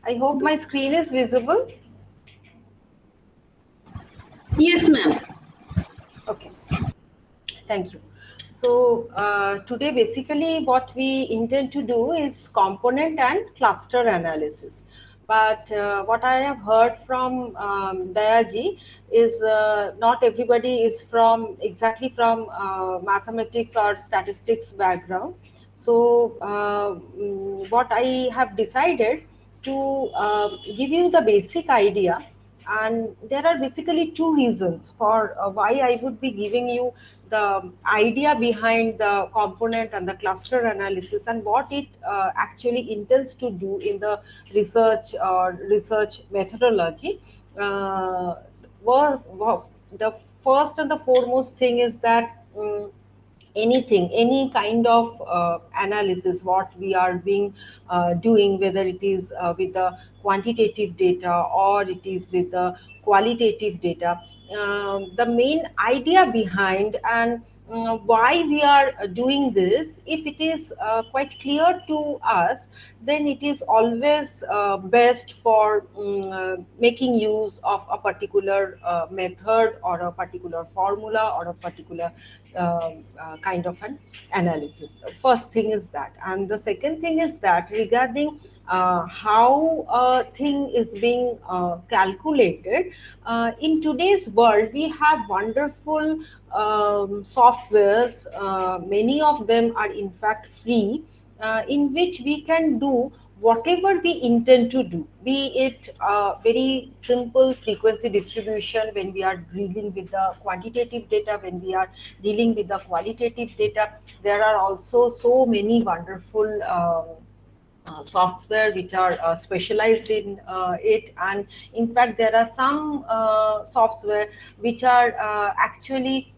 I hope my screen is visible. Yes, ma'am. Okay, thank you. So today basically what we intend to do is component and cluster analysis. But what I have heard from Dayaji is not everybody is from exactly from mathematics or statistics background. So what I have decided to give you the basic idea, and there are basically two reasons for why I would be giving you the idea behind the component and the cluster analysis and what it actually intends to do in the research or research methodology. uh, the first and the foremost thing is that anything, any kind of analysis what we are being doing, whether it is with the quantitative data or it is with the qualitative data, the main idea behind and why we are doing this, if it is quite clear to us, then it is always best for making use of a particular method or a particular formula or a particular kind of an analysis. The first thing is that, and the second thing is that regarding how a thing is being calculated. In today's world, we have wonderful softwares. Many of them are in fact free, in which we can do whatever we intend to do, be it very simple frequency distribution when we are dealing with the quantitative data, when we are dealing with the qualitative data. There are also so many wonderful software which are specialized in it, and in fact there are some software which are actually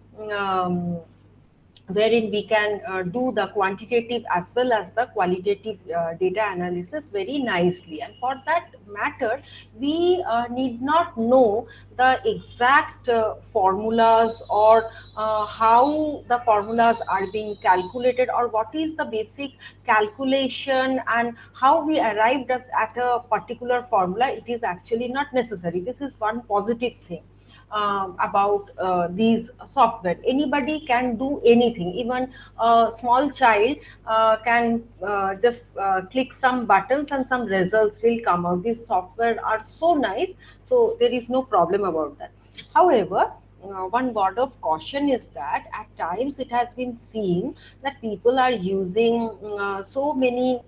wherein we can do the quantitative as well as the qualitative data analysis very nicely. And for that matter, we need not know the exact formulas or how the formulas are being calculated or what is the basic calculation and how we arrived at a particular formula. It is actually not necessary. This is one positive thing about these software. Anybody can do anything. Even a small child can just click some buttons and some results will come out. These software are so nice, so there is no problem about that. However, one word of caution is that at times it has been seen that people are using so many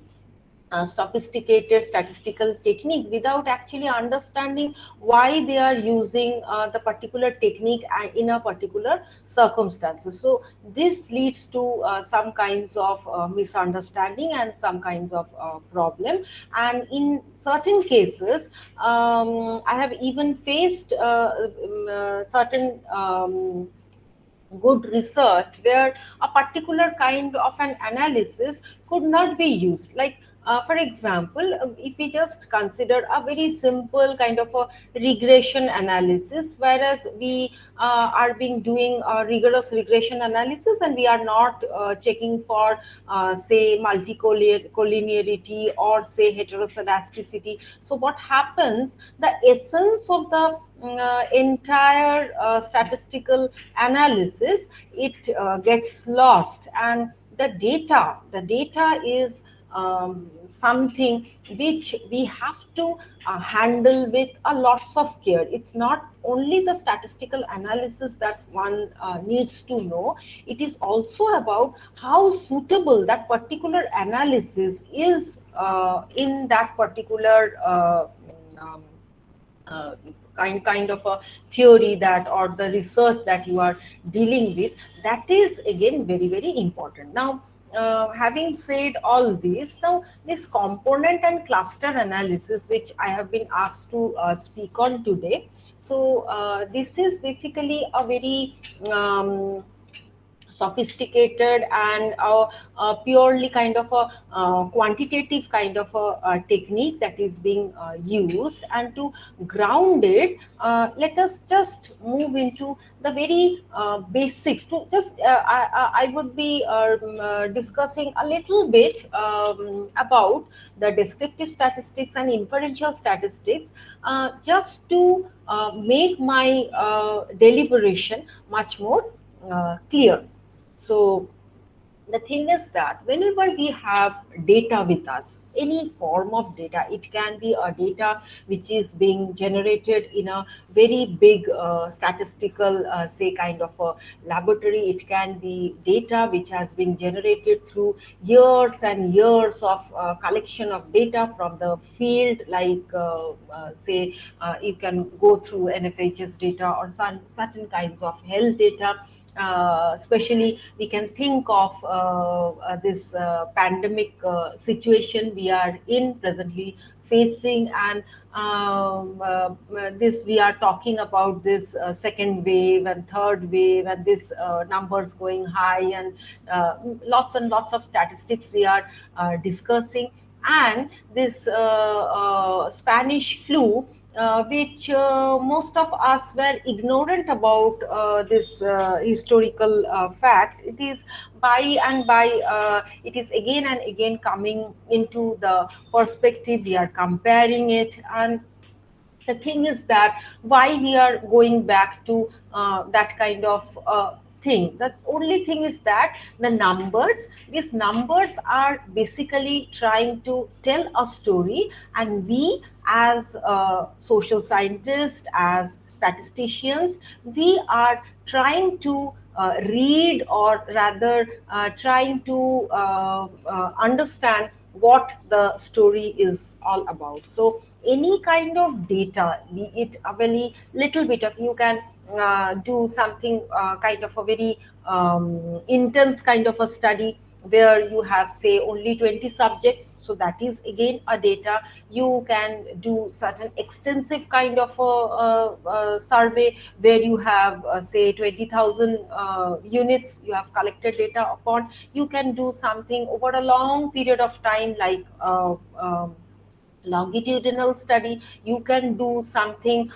sophisticated statistical technique without actually understanding why they are using the particular technique in a particular circumstances. So this leads to some kinds of misunderstanding and some kinds of problem. And in certain cases, I have even faced certain good research where a particular kind of an analysis could not be used. Like for example, if we just consider a very simple kind of a regression analysis, whereas we are being doing a rigorous regression analysis and we are not checking for say multicollinearity or say heteroscedasticity. So what happens, the essence of the entire statistical analysis, it gets lost, and the data is something which we have to handle with a lots of care. It's not only the statistical analysis that one needs to know, it is also about how suitable that particular analysis is in that particular um, uh, kind of a theory that or the research that you are dealing with. That is again very very important. Now having said all this, now this component and cluster analysis which I have been asked to speak on today. So this is basically a very um, sophisticated and purely kind of a quantitative kind of a technique that is being used, and to ground it, let us just move into the very basics. To just I would be discussing a little bit about the descriptive statistics and inferential statistics, just to make my deliberation much more clear. So the thing is that whenever we have data with us, any form of data, it can be a data which is being generated in a very big statistical, say, kind of a laboratory. It can be data which has been generated through years and years of collection of data from the field, like say, you can go through NFHS data or some certain kinds of health data. Especially, we can think of this pandemic situation we are in presently facing, and this we are talking about this second wave and third wave, and this numbers going high, and lots and lots of statistics we are discussing, and this Spanish flu, which most of us were ignorant about this historical fact. It is by and by, it is again and again coming into the perspective. We are comparing it, and the thing is that why we are going back to that kind of thing. The only thing is that the numbers, these numbers are basically trying to tell a story, and we as social scientists, as statisticians, we are trying to read, or rather trying to understand what the story is all about. So any kind of data, be it a very little bit of, you can do something kind of a very intense kind of a study where you have, say, only 20 subjects, so that is again a data. You can do certain extensive kind of a survey where you have say 20,000 units you have collected data upon. You can do something over a long period of time, like longitudinal study. You can do something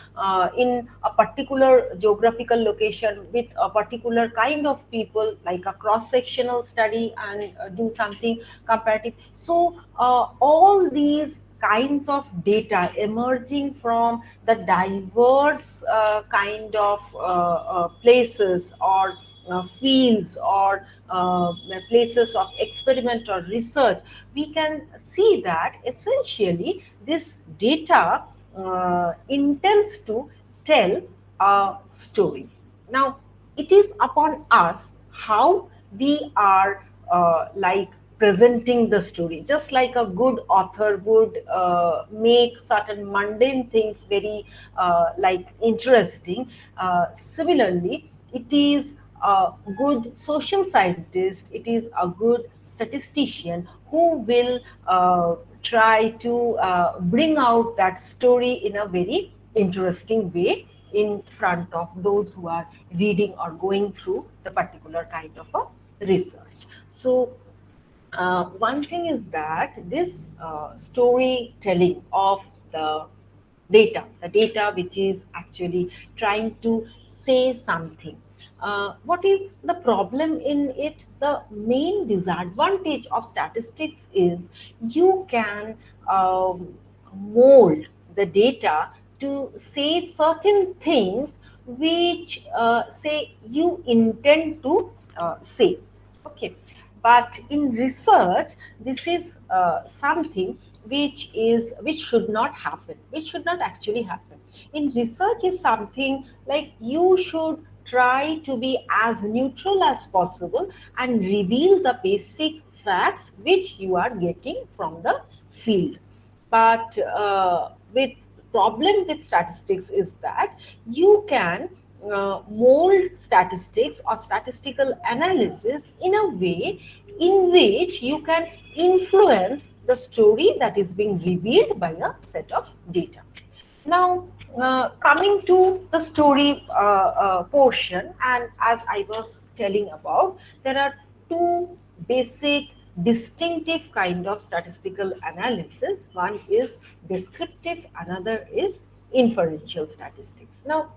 in a particular geographical location with a particular kind of people, like a cross sectional study, and do something comparative. So all these kinds of data emerging from the diverse kind of places, or fields, or places of experiment or research, we can see that essentially this data intends to tell a story. Now, it is upon us how we are like presenting the story. Just like a good author would make certain mundane things very like interesting, similarly it is a good social scientist, it is a good statistician who will try to bring out that story in a very interesting way in front of those who are reading or going through the particular kind of a research. So one thing is that this storytelling of the data which is actually trying to say something. What is the problem in it? The main disadvantage of statistics is you can mold the data to say certain things which say you intend to say. Okay, but in research, this is something which should not happen, which should not actually happen. In research is something like you should try to be as neutral as possible and reveal the basic facts which you are getting from the field. But with problem with statistics is that you can mold statistics or statistical analysis in a way in which you can influence the story that is being revealed by a set of data. Now, coming to the story portion, and as I was telling about, there are two basic distinctive kind of statistical analysis. One is descriptive, another is inferential statistics. Now,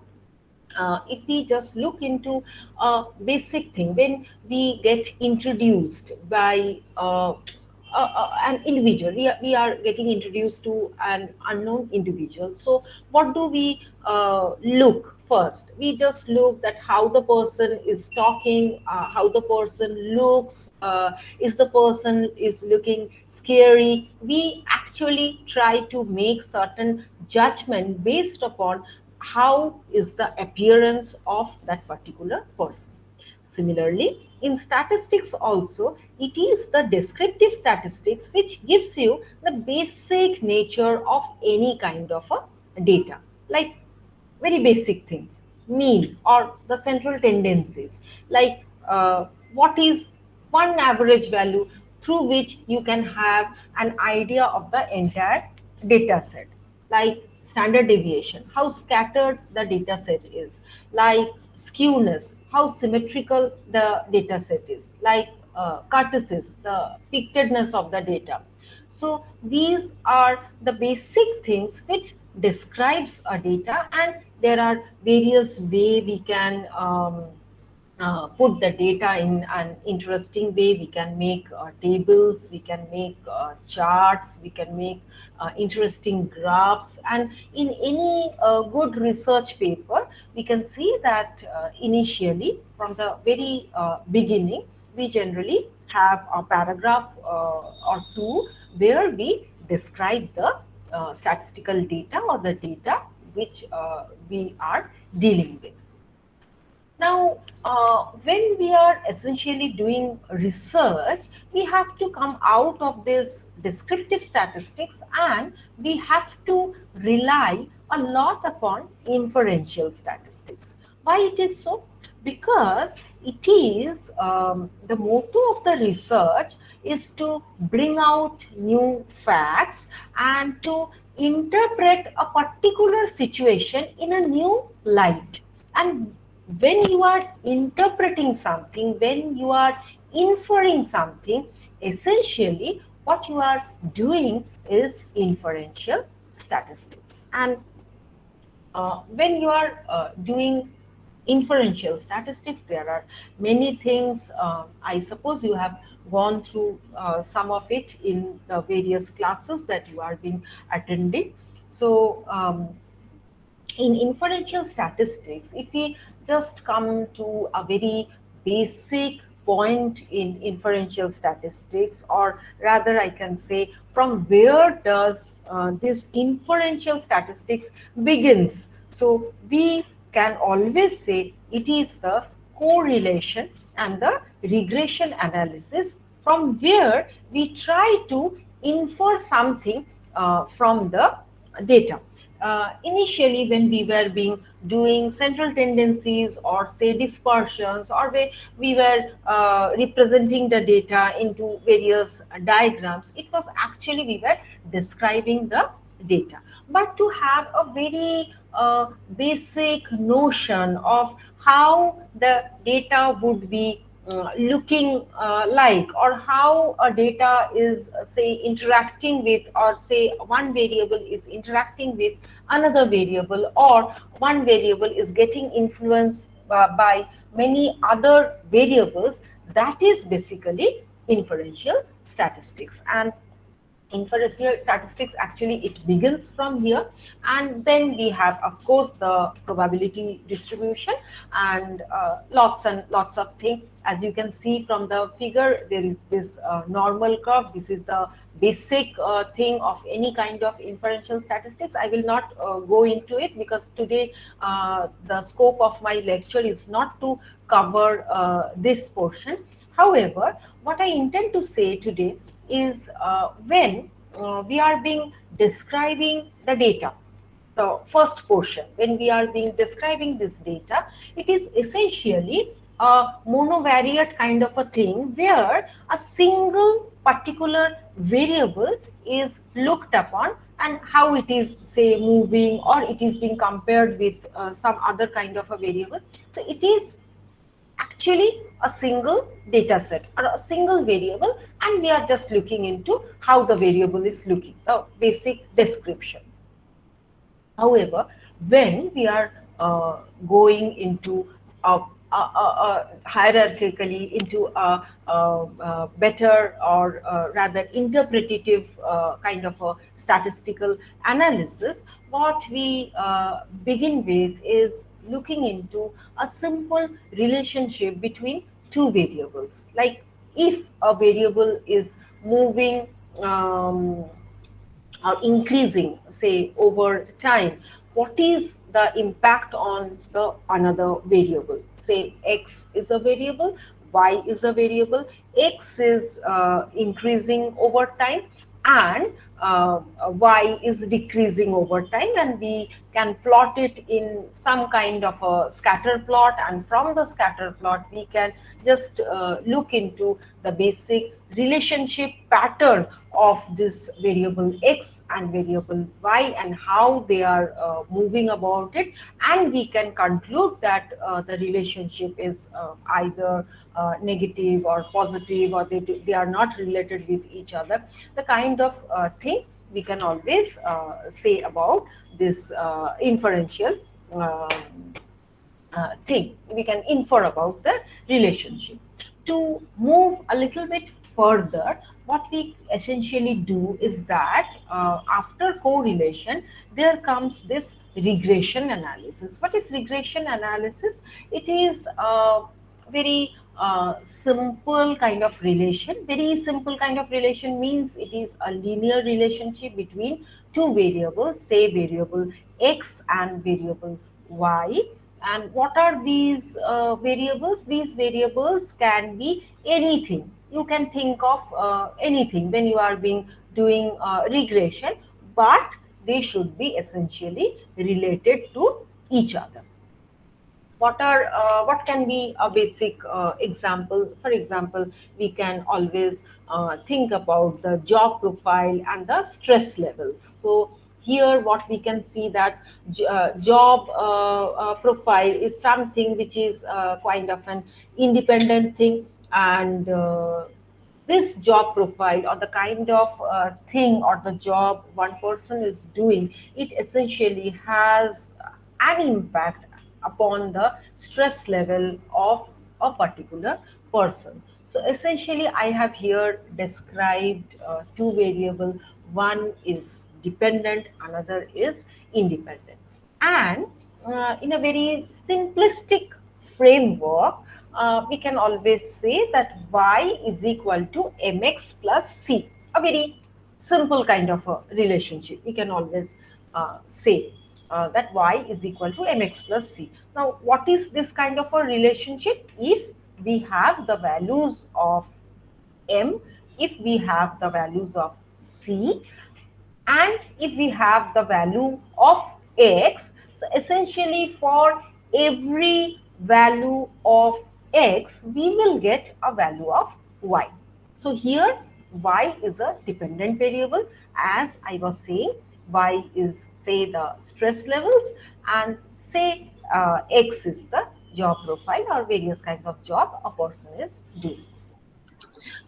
if we just look into a basic thing, when we get introduced by an individual, we are getting introduced to an unknown individual. So what do we look first? We just look at how the person is talking, how the person looks, is the person is looking scary. We actually try to make certain judgment based upon how is the appearance of that particular person. Similarly, in statistics also, it is the descriptive statistics which gives you the basic nature of any kind of a data, like very basic things, mean or the central tendencies, like what is one average value through which you can have an idea of the entire data set, like standard deviation, how scattered the data set is, like skewness, how symmetrical the data set is, like kurtosis, the pictedness of the data. So these are the basic things which describes a data, and there are various way we can put the data in an interesting way. We can make tables, we can make charts, we can make interesting graphs, and in any good research paper we can see that initially from the very beginning we generally have a paragraph or two where we describe the statistical data or the data which we are dealing with. Now, when we are essentially doing research, we have to come out of this descriptive statistics and we have to rely a lot upon inferential statistics. Why it is so? Because it is the motto of the research is to bring out new facts and to interpret a particular situation in a new light. And when you are interpreting something, when you are inferring something, essentially what you are doing is inferential statistics. And when you are doing inferential statistics, there are many things. I suppose you have gone through some of it in the various classes that you are being attending. So in inferential statistics, if we just come to a very basic point in inferential statistics, or rather I can say from where does this inferential statistics begins. So we can always say it is the correlation and the regression analysis, from where we try to infer something from the data. Initially when we were being doing central tendencies or say dispersions, or we were representing the data into various diagrams, it was actually we were describing the data. But to have a very basic notion of how the data would be looking like, or how a data is say interacting with, or say one variable is interacting with another variable, or one variable is getting influenced by many other variables, that is basically inferential statistics. And inferential statistics actually it begins from here, and then we have of course the probability distribution and lots and lots of things. As you can see from the figure, there is this normal curve. This is the basic thing of any kind of inferential statistics. I will not go into it because today the scope of my lecture is not to cover this portion. However, what I intend to say today is when we are being describing the data, the first portion, when we are being describing this data, it is essentially a monovariate kind of a thing where a single particular variable is looked upon and how it is, say, moving, or it is being compared with some other kind of a variable. So it is actually a single data set or a single variable, and we are just looking into how the variable is looking, the basic description. However, when we are going into hierarchically into a better, or rather interpretative kind of a statistical analysis, what we begin with is looking into a simple relationship between two variables. Like if a variable is moving um, or increasing, say, over time, what is the impact on the another variable? Say x is a variable, y is a variable. X is increasing over time, and y is decreasing over time, and we can plot it in some kind of a scatter plot, and from the scatter plot we can just look into the basic relationship pattern of this variable x and variable y, and how they are moving about it, and we can conclude that the relationship is either negative or positive, or they are not related with each other. The kind of thing we can always say about this inferential thing. We can infer about the relationship. To move a little bit further, what we essentially do is that after correlation, there comes this regression analysis. What is regression analysis? It is very simple kind of relation. Very simple kind of relation means it is a linear relationship between two variables, say variable x and variable y. And what are these variables? These variables can be anything. You can think of anything when you are being doing regression, but they should be essentially related to each other. What can be a basic example? For example, we can always think about the job profile and the stress levels. So here what we can see that job profile is something which is kind of an independent thing, and this job profile, or the kind of thing or the job one person is doing, it essentially has an impact upon the stress level of a particular person. So essentially I have here described two variables. One is dependent, another is independent, and in a very simplistic framework, we can always say that y is equal to mx plus c. A very simple kind of a relationship. We can always say that y is equal to mx plus c. Now, what is this kind of a relationship? If we have the values of m, if we have the values of c, and if we have the value of x, so essentially for every value of x, we will get a value of y. So here y is a dependent variable. As I was saying, y is, say, the stress levels, and say x is the job profile or various kinds of job a person is doing.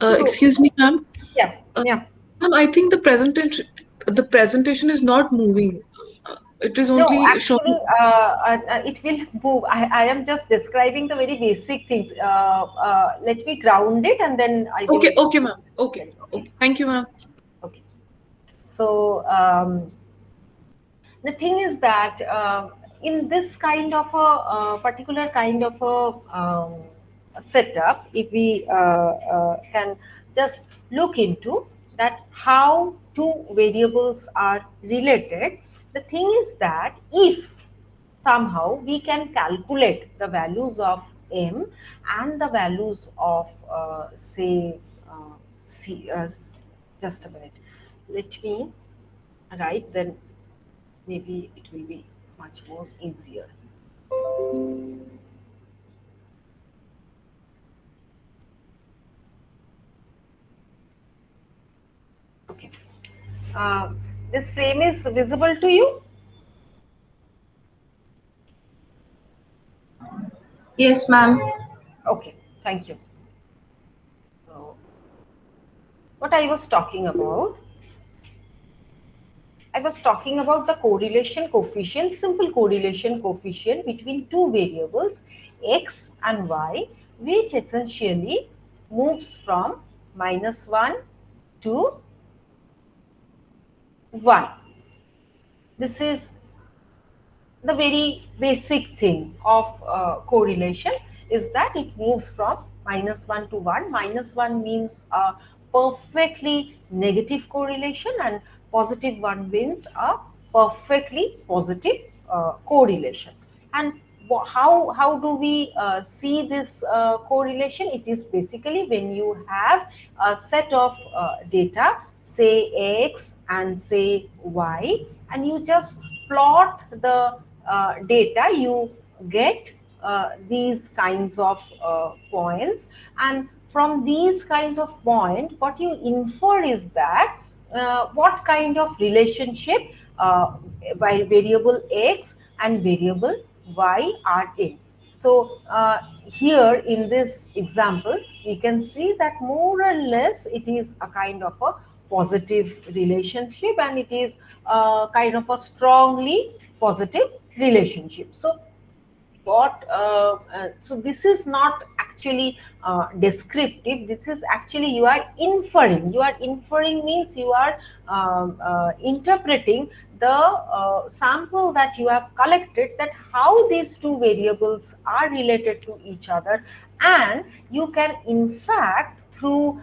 So Excuse me, ma'am. yeah, Uh, yeah. Ma'am, I think the presentation is not moving. It is No, only actually, showing. it will move. I am just describing the very basic things. Let me ground it, and then I will. Okay, okay, ma'am. Okay, Okay. okay. Thank you, ma'am. Okay. So the thing is that in this kind of a particular kind of a setup, if we can just look into that how two variables are related, the thing is that if somehow we can calculate the values of m and the values of say c, just a minute, let me write, then maybe it will be much more easier. Okay. This frame is visible to you? Yes, ma'am. Okay, thank you. So, what I was talking about, I was talking about the correlation coefficient, simple correlation coefficient between two variables x and y, which essentially moves from -1 to 1. This is the very basic thing of correlation, is that it moves from -1 to 1. -1 means a perfectly negative correlation, and +1 means a perfectly positive correlation. And how do we see this correlation? It is basically when you have a set of data, say x and say y, and you just plot the data, you get these kinds of points, and from these kinds of points what you infer is that what kind of relationship by variable x and variable y are in. So here in this example we can see that more or less it is a kind of a positive relationship, and it is kind of a strongly positive relationship. So so this is not actually descriptive, this is actually you are inferring. You are inferring means you are interpreting the sample that you have collected, that how these two variables are related to each other, and you can in fact through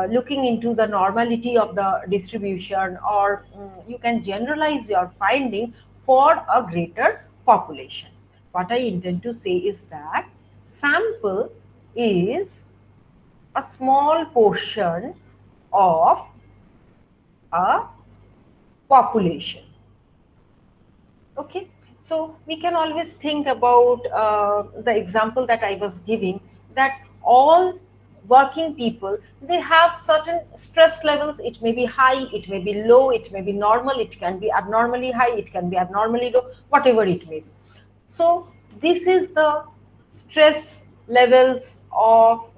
looking into the normality of the distribution, or you can generalize your finding for a greater population. What I intend to say is that sample is a small portion of a population. Okay, so we can always think about the example that I was giving, that all working people, they have certain stress levels. It may be high, it may be low, it may be normal, it can be abnormally high, it can be abnormally low, whatever it may be. So this is the stress levels of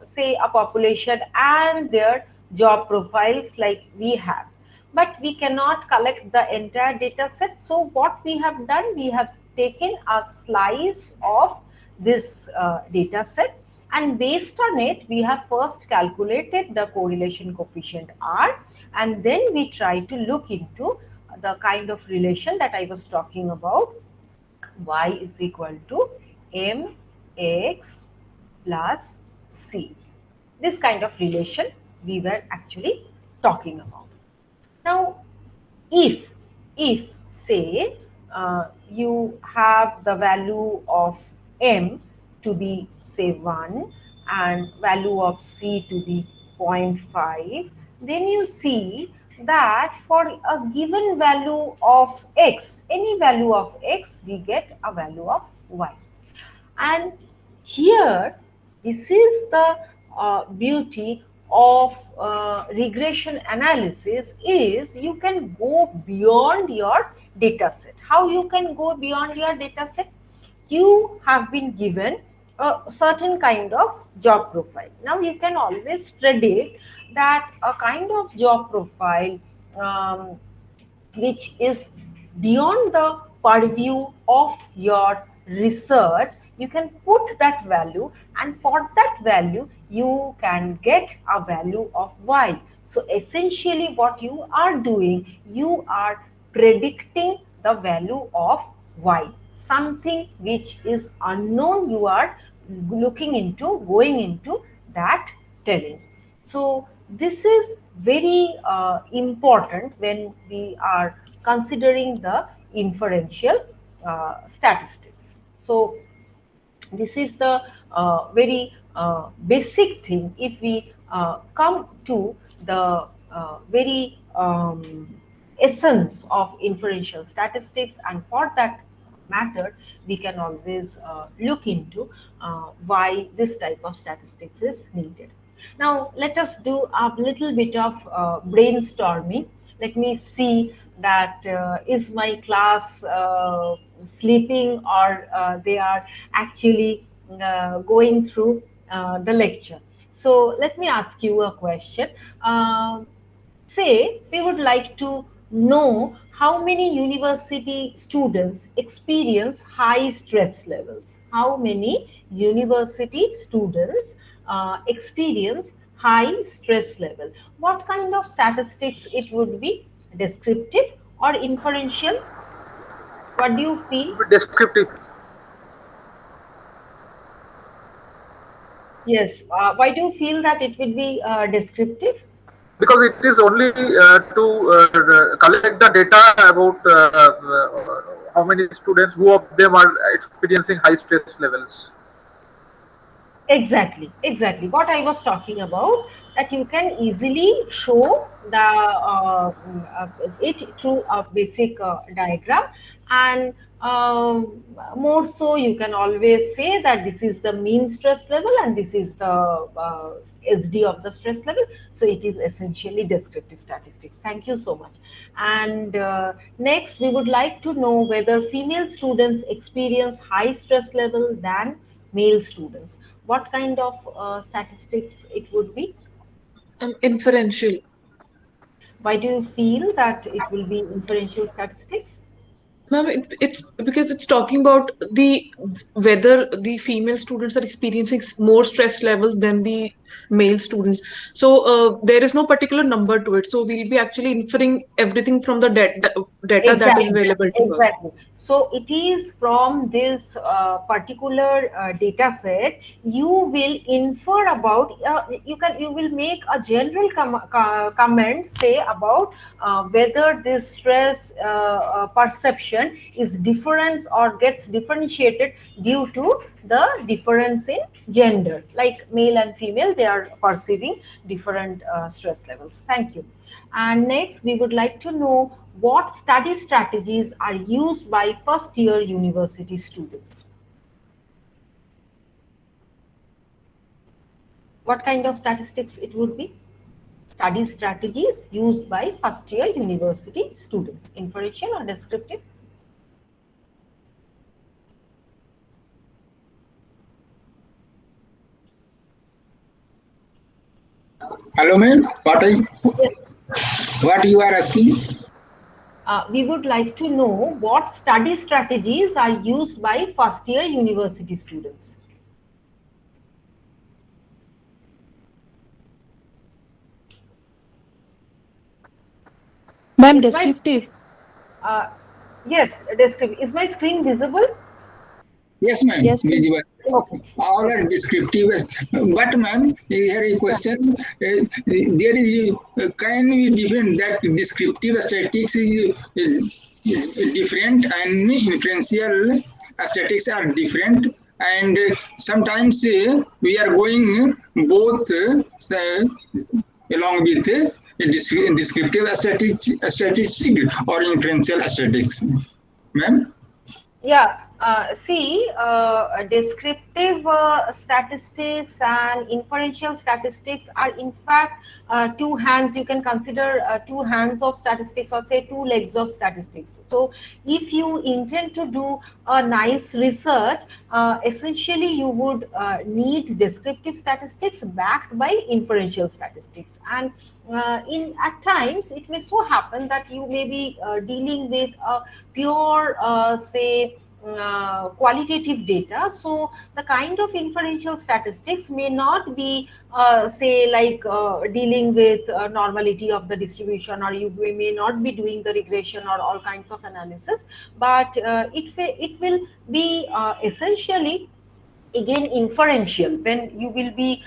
say a population and their job profiles like we have. But we cannot collect the entire data set. So what we have done, we have taken a slice of this data set, and based on it we have first calculated the correlation coefficient R, and then we try to look into the kind of relation that I was talking about, y is equal to mx plus c. This kind of relation we were actually talking about. Now, if say you have the value of m to be say 1 and value of c to be 0.5, then you see that for a given value of x, any value of x, we get a value of y. And here, this is the beauty of regression analysis, is you can go beyond your data set. How you can go beyond your data set? You have been given a certain kind of job profile. Now you can always predict that a kind of job profile um, which is beyond the purview of your research, you can put that value, and for that value you can get a value of y. So essentially what you are doing, you are predicting the value of y, something which is unknown. You are looking into, going into that terrain. So this is very important when we are considering the inferential statistics. So this is the very basic thing. If we come to the very essence of inferential statistics, and for that matter we can always look into why this type of statistics is needed. Now let us do a little bit of brainstorming let me see that is my class sleeping, or they are actually going through the lecture. So let me ask you a question. Say we would like to know how many university students experience high stress levels. How many university students experience high stress level? What kind of statistics it would be? Descriptive or inferential? What do you feel? Descriptive. Yes. Why do you feel that it will be descriptive? Because it is only to collect the data about how many students, who of them are experiencing high stress levels. Exactly, exactly. What I was talking about, that you can easily show the it through a basic diagram, and more so you can always say that this is the mean stress level and this is the SD of the stress level. So it is essentially descriptive statistics. Thank you so much. And next, we would like to know whether female students experience high stress level than male students. What kind of statistics it would be? Inferential. Why do you feel that it will be inferential statistics? Ma'am, it's because it's talking about the whether the female students are experiencing more stress levels than the male students. So there is no particular number to it. So we'll be actually inferring everything from the data that is Exactly, available to us. exactly. So it is from this particular data set you will infer about. You will make a general comment, say about whether this stress perception is different or gets differentiated due to the difference in gender. Like male and female, they are perceiving different stress levels. Thank you. And next, we would like to know what study strategies are used by first year university students. What kind of statistics it would be? Study strategies used by first year university students, inferential or descriptive? Hello, ma'am. Yes. What you are asking? We would like to know what study strategies are used by first year university students. Ma'am, Is my descriptive. uh, yes, descriptive. Is my screen visible? Yes, ma'am. Yes, ma'am. Visible. Okay. All are descriptive. But, ma'am, here a Yeah. question. There is can we different that descriptive statistics is different and inferential statistics are different. And sometimes we are going both along with descriptive statistics or inferential statistics. Ma'am? Yeah, see, descriptive statistics and inferential statistics are in fact two hands. You can consider two hands of statistics, or say two legs of statistics. So, if you intend to do a nice research, essentially you would need descriptive statistics backed by inferential statistics. And in at times it may so happen that you may be dealing with a pure say qualitative data. So the kind of inferential statistics may not be say like dealing with normality of the distribution, or you may not be doing the regression or all kinds of analysis, but it will be essentially again inferential when you will be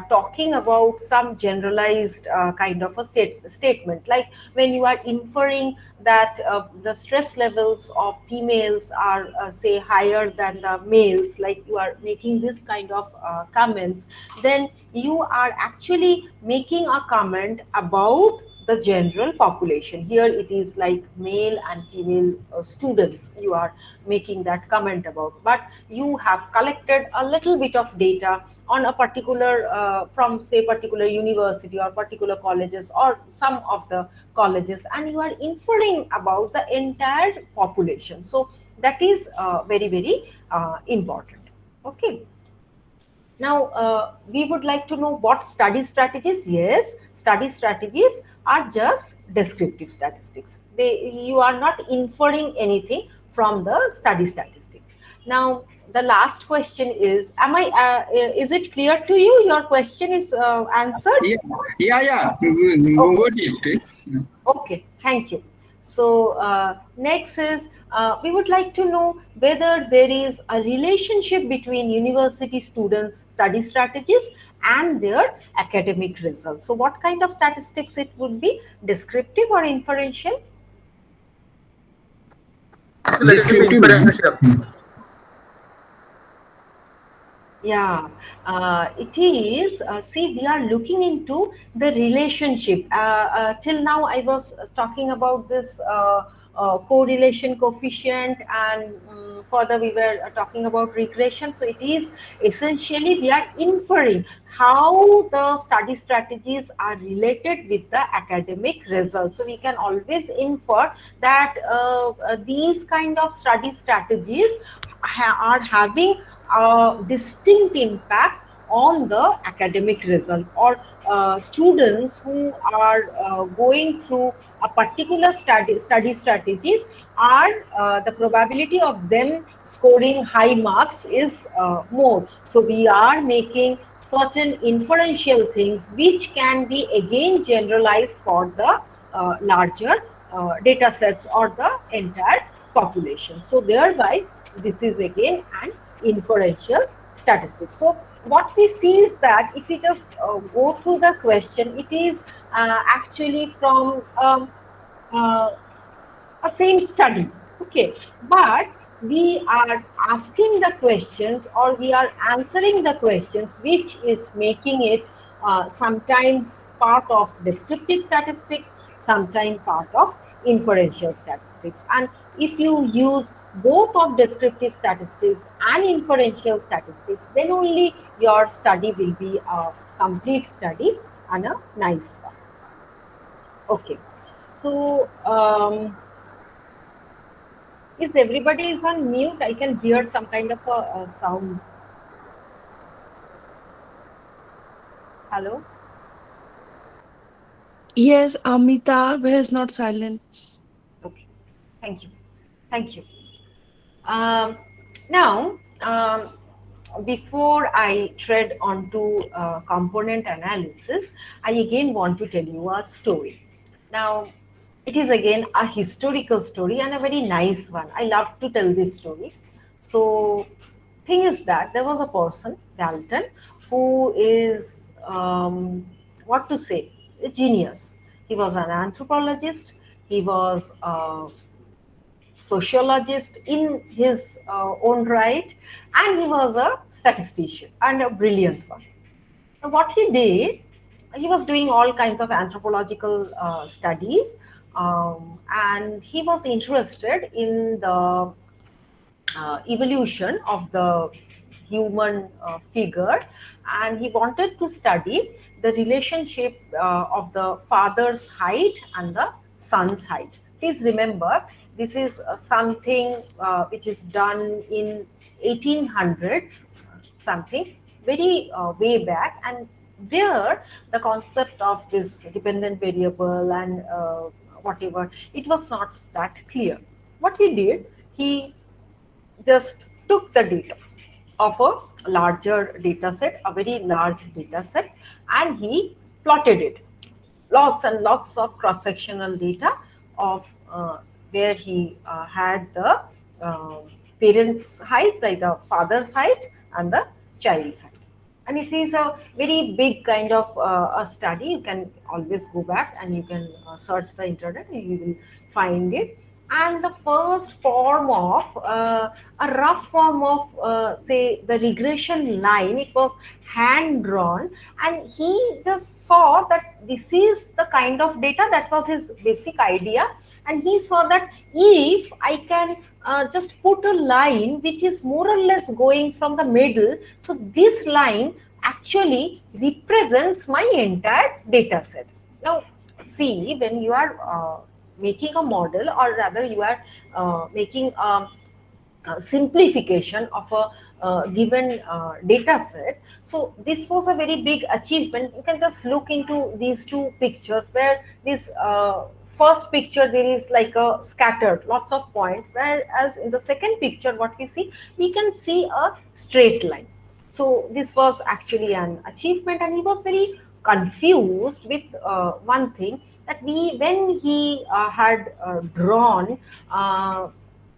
talking about some generalized kind of a statement, like when you are inferring that the stress levels of females are say higher than the males, like you are making this kind of comments, then you are actually making a comment about the general population. Here it is like male and female students you are making that comment about, but you have collected a little bit of data on a particular from say particular university or particular colleges or some of the colleges, and you are inferring about the entire population. So that is very important. Okay. Now, we would like to know what study strategies. Yes, study strategies are just descriptive statistics. You are not inferring anything from the study statistics. Now, the last question is, is it clear to you? Your question is answered? Yeah. Okay. Got it. Okay, thank you. So next is we would like to know whether there is a relationship between university students' study strategies and their academic results. So what kind of statistics it would be, descriptive or inferential? Descriptive. Yeah, it is. See, we are looking into the relationship. Till now, I was talking about this correlation coefficient, and further we were talking about regression. So it is essentially we are inferring how the study strategies are related with the academic results. So we can always infer that these kind of study strategies are having a distinct impact on the academic result, or students who are going through a particular study strategies are the probability of them scoring high marks is more. So we are making certain inferential things which can be again generalized for the larger data sets or the entire population. So thereby this is again an inferential statistics. So what we see is that if we just go through the question, it is actually from a same study, okay, but we are asking the questions or we are answering the questions, which is making it sometimes part of descriptive statistics, sometimes part of inferential statistics. And if you use both of descriptive statistics and inferential statistics, then only your study will be a complete study and a nice one. Okay, so is everybody is on mute? I can hear some kind of a sound. Hello? Yes, Amitabh is not silent. Okay, thank you. Thank you. Now, before I tread onto component analysis, I again want to tell you a story. Now, it is again a historical story and a very nice one. I love to tell this story. So, thing is that there was a person, Dalton, who is what to say, a genius. He was an anthropologist. He was sociologist in his own right, and he was a statistician and a brilliant one. Now, what he did, he was doing all kinds of anthropological studies, and he was interested in the evolution of the human figure, and he wanted to study the relationship of the father's height and the son's height. Please remember, this is something which is done in 1800s, something very way back, and there the concept of this dependent variable and whatever, it was not that clear. What he did, he just took the data of a larger data set, a very large data set, and he plotted it. Lots and lots of cross-sectional data of where he had the parents' height, like the father's height and the child's height. And it is a very big kind of a study. You can always go back and you can search the internet and you will find it. And the first form of a rough form of say the regression line, it was hand drawn, and he just saw that this is the kind of data. That was his basic idea, and he saw that if I can just put a line which is more or less going from the middle, so this line actually represents my entire data set. Now, see, when you are making a model, or rather you are making a simplification of a given data set. So this was a very big achievement. You can just look into these two pictures, where this first picture there is like a scattered lots of points, whereas in the second picture what we can see a straight line. So this was actually an achievement, and he was very confused with one thing, that when he had drawn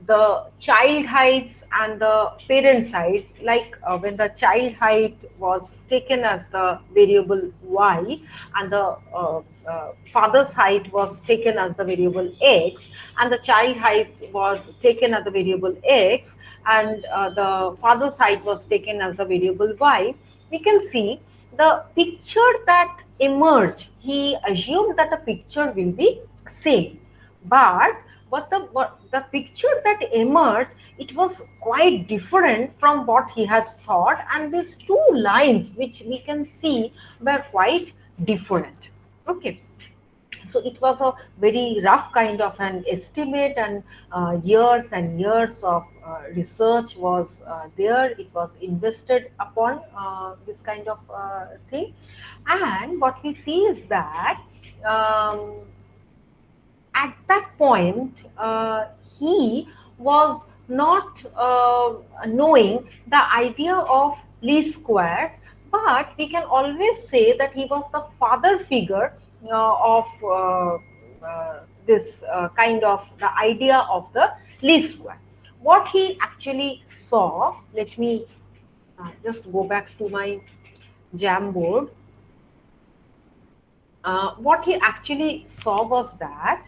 the child heights and the parent height, like when the child height was taken as the variable y, and the father's height was taken as the variable x, and the child height was taken as the variable x, and the father's height was taken as the variable y, we can see the picture that emerged. He assumed that the picture will be same, but the picture that emerged, it was quite different from what he has thought, and these two lines which we can see were quite different. Okay, so it was a very rough kind of an estimate, and years and years of research was there. It was invested upon this kind of thing, and what we see is that at that point, he was not knowing the idea of least squares, but we can always say that he was the father figure of this kind of the idea of the least square. What he actually saw, let me just go back to my Jamboard. What he actually saw was that,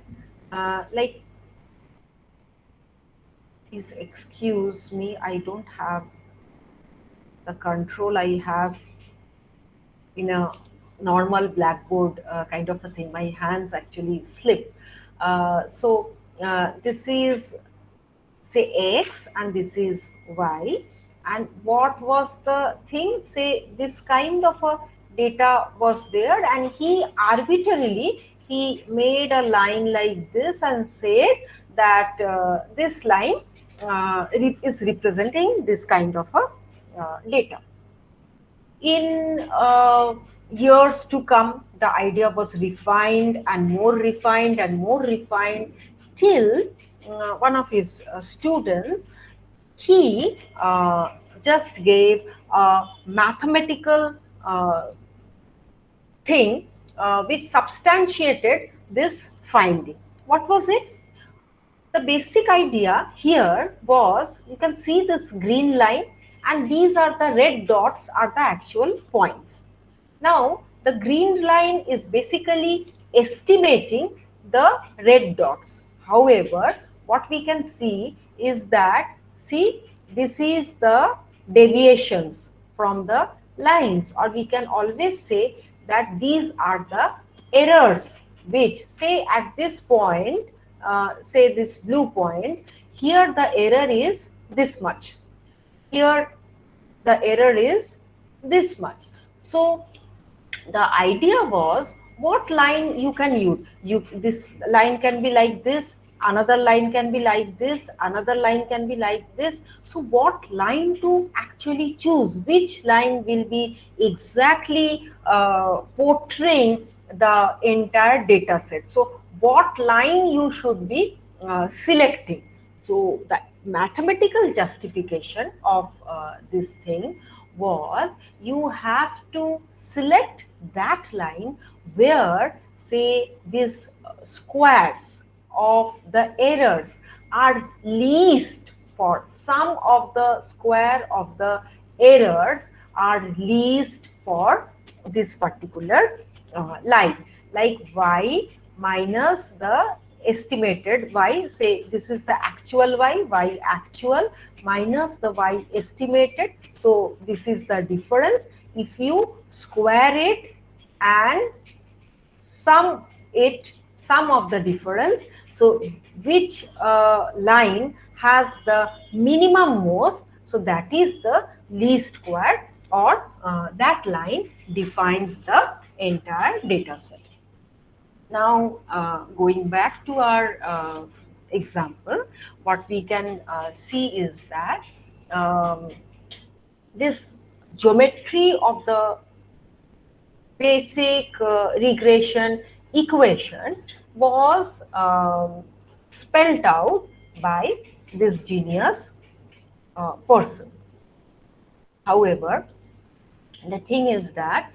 like, please excuse me, I don't have the control I have in a normal blackboard kind of a thing. My hands actually slip. This is, say, x, and this is y. And what was the thing? Say, this kind of a data was there, and he arbitrarily made a line like this and said that this line is representing this kind of a data. In years to come, the idea was refined and more refined and more refined, till one of his students, he just gave a mathematical thing which substantiated this finding. What was it? The basic idea here was, you can see this green line, and these are the red dots are the actual points. Now, the green line is basically estimating the red dots. However, what we can see is that, see, this is the deviations from the lines, or we can always say that these are the errors, which, say, at this point, say this blue point, here the error is this much, here the error is this much. So the idea was, what line you can use. This line can be like this, another line can be like this, another line can be like this. So what line to actually choose? Which line will be exactly portraying the entire data set? So what line you should be selecting? So the mathematical justification of this thing was, you have to select that line where, say, these squares of the errors are least, for some of the square of the errors are least for this particular line, like y minus the estimated y, say this is the actual y actual minus the y estimated. So this is the difference. If you square it and sum of the difference, so which line has the minimum most, so that is the least square or that line defines the entire data set. Now, going back to our example, what we can see is that this geometry of the basic regression equation was spelled out by this genius person. However, the thing is that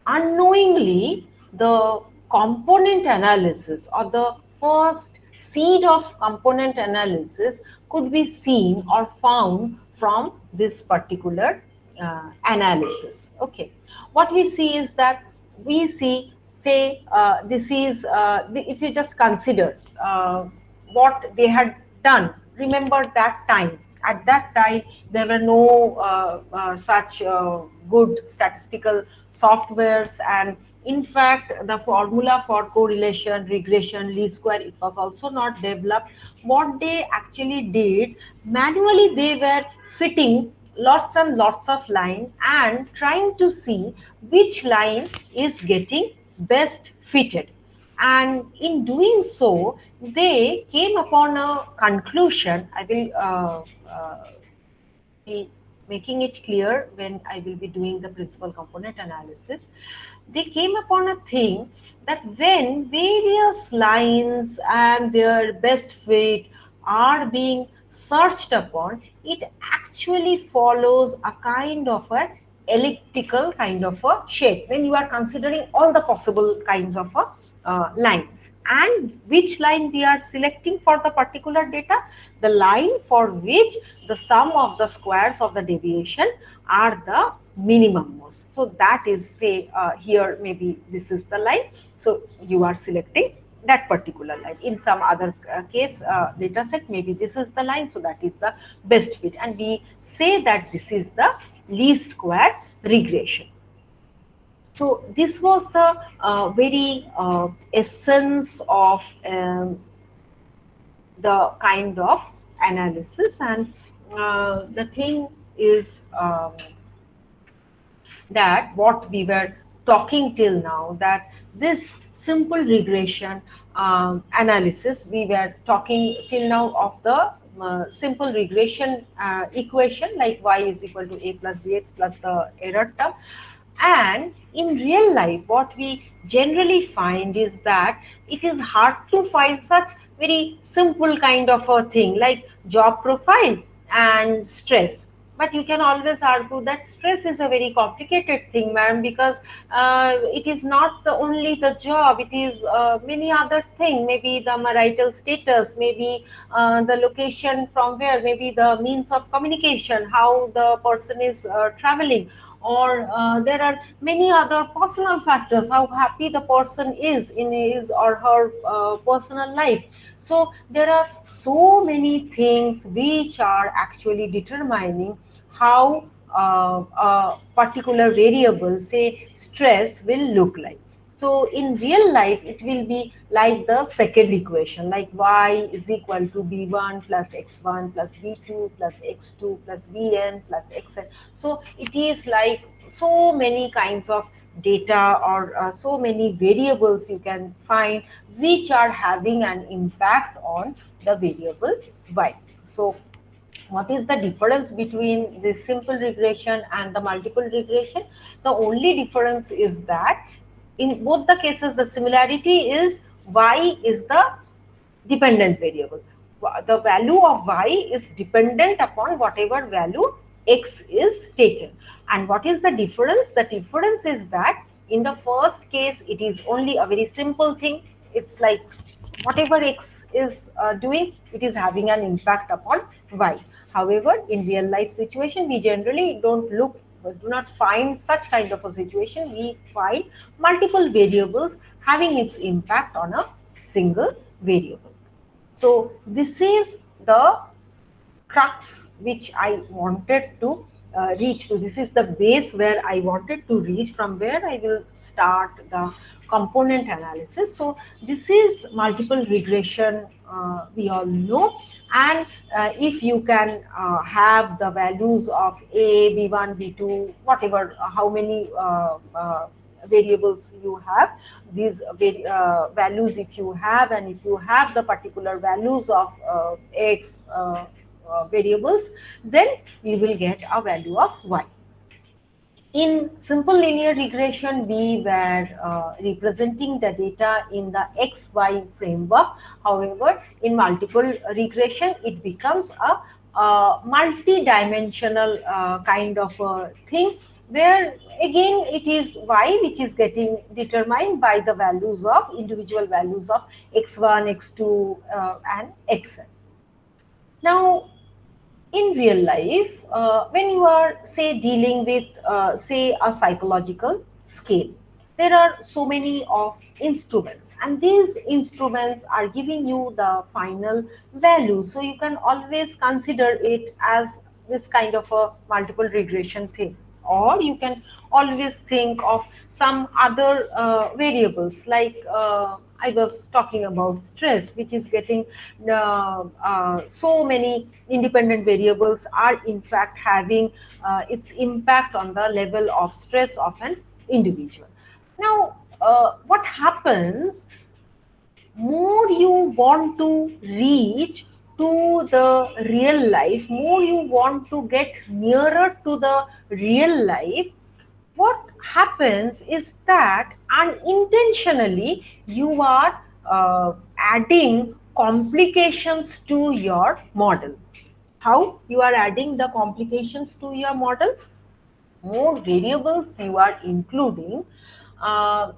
unknowingly the component analysis or the first seed of component analysis could be seen or found from this particular analysis. Okay, what we see is that we see, say, this is if you just consider what they had done. Remember that time. At that time, there were no such good statistical softwares, and in fact, the formula for correlation, regression, least square, it was also not developed. What they actually did, manually they were fitting lots and lots of line and trying to see which line is getting best fitted. And in doing so, they came upon a conclusion. I will be making it clear when I will be doing the principal component analysis. They came upon a thing that when various lines and their best fit are being searched upon, it actually follows a kind of a elliptical kind of a shape when you are considering all the possible kinds of lines. And which line we are selecting for the particular data? The line for which the sum of the squares of the deviation are the minimum most. So that is, say, here maybe this is the line. So you are selecting that particular line. In some other case data set, maybe this is the line, so that is the best fit, and we say that this is the least square regression. So this was the very essence of the kind of analysis, and the thing is that what we were talking till now, that this simple regression analysis, we were talking till now of the simple regression equation, like y is equal to a plus bx plus the error term. And in real life, what we generally find is that it is hard to find such very simple kind of a thing like job profile and stress. But you can always argue that stress is a very complicated thing, ma'am, because it is not the only the job, it is many other things, maybe the marital status, maybe the location from where, maybe the means of communication, how the person is traveling, or there are many other personal factors, how happy the person is in his or her personal life. So there are so many things which are actually determining how a particular variable, say stress, will look like. So in real life, it will be like the second equation, like y is equal to b1 plus x1 plus b2 plus x2 plus bn plus xn. So it is like so many kinds of data or so many variables you can find which are having an impact on the variable y. So what is the difference between the simple regression and the multiple regression? The only difference is that in both the cases, the similarity is y is the dependent variable. The value of y is dependent upon whatever value x is taken. And what is the difference? The difference is that in the first case, it is only a very simple thing. It's like whatever x is doing, it is having an impact upon y. However, in real life situation, we generally do not find such kind of a situation. We find multiple variables having its impact on a single variable. So this is the crux which I wanted to reach to. This is the base where I wanted to reach, from where I will start the component analysis. So this is multiple regression we all know. And if you can have the values of a, b1, b2, whatever, how many variables you have, these values if you have, and if you have the particular values of x variables, then you will get a value of y. In simple linear regression, we were representing the data in the XY framework. However, in multiple regression, it becomes a multi-dimensional kind of a thing, where again it is y which is getting determined by the values of individual values of x1, x2 and xn. Now, in real life, when you are, say, dealing with, say, a psychological scale, there are so many of instruments, and these instruments are giving you the final value. So you can always consider it as this kind of a multiple regression thing, or you can always think of some other variables, like I was talking about stress, which is getting so many independent variables are in fact having its impact on the level of stress of an individual. Now, what happens, more you want to reach to the real life, more you want to get nearer to the real life, what happens is that unintentionally you are adding complications to your model. How you are adding the complications to your model? More variables you are including,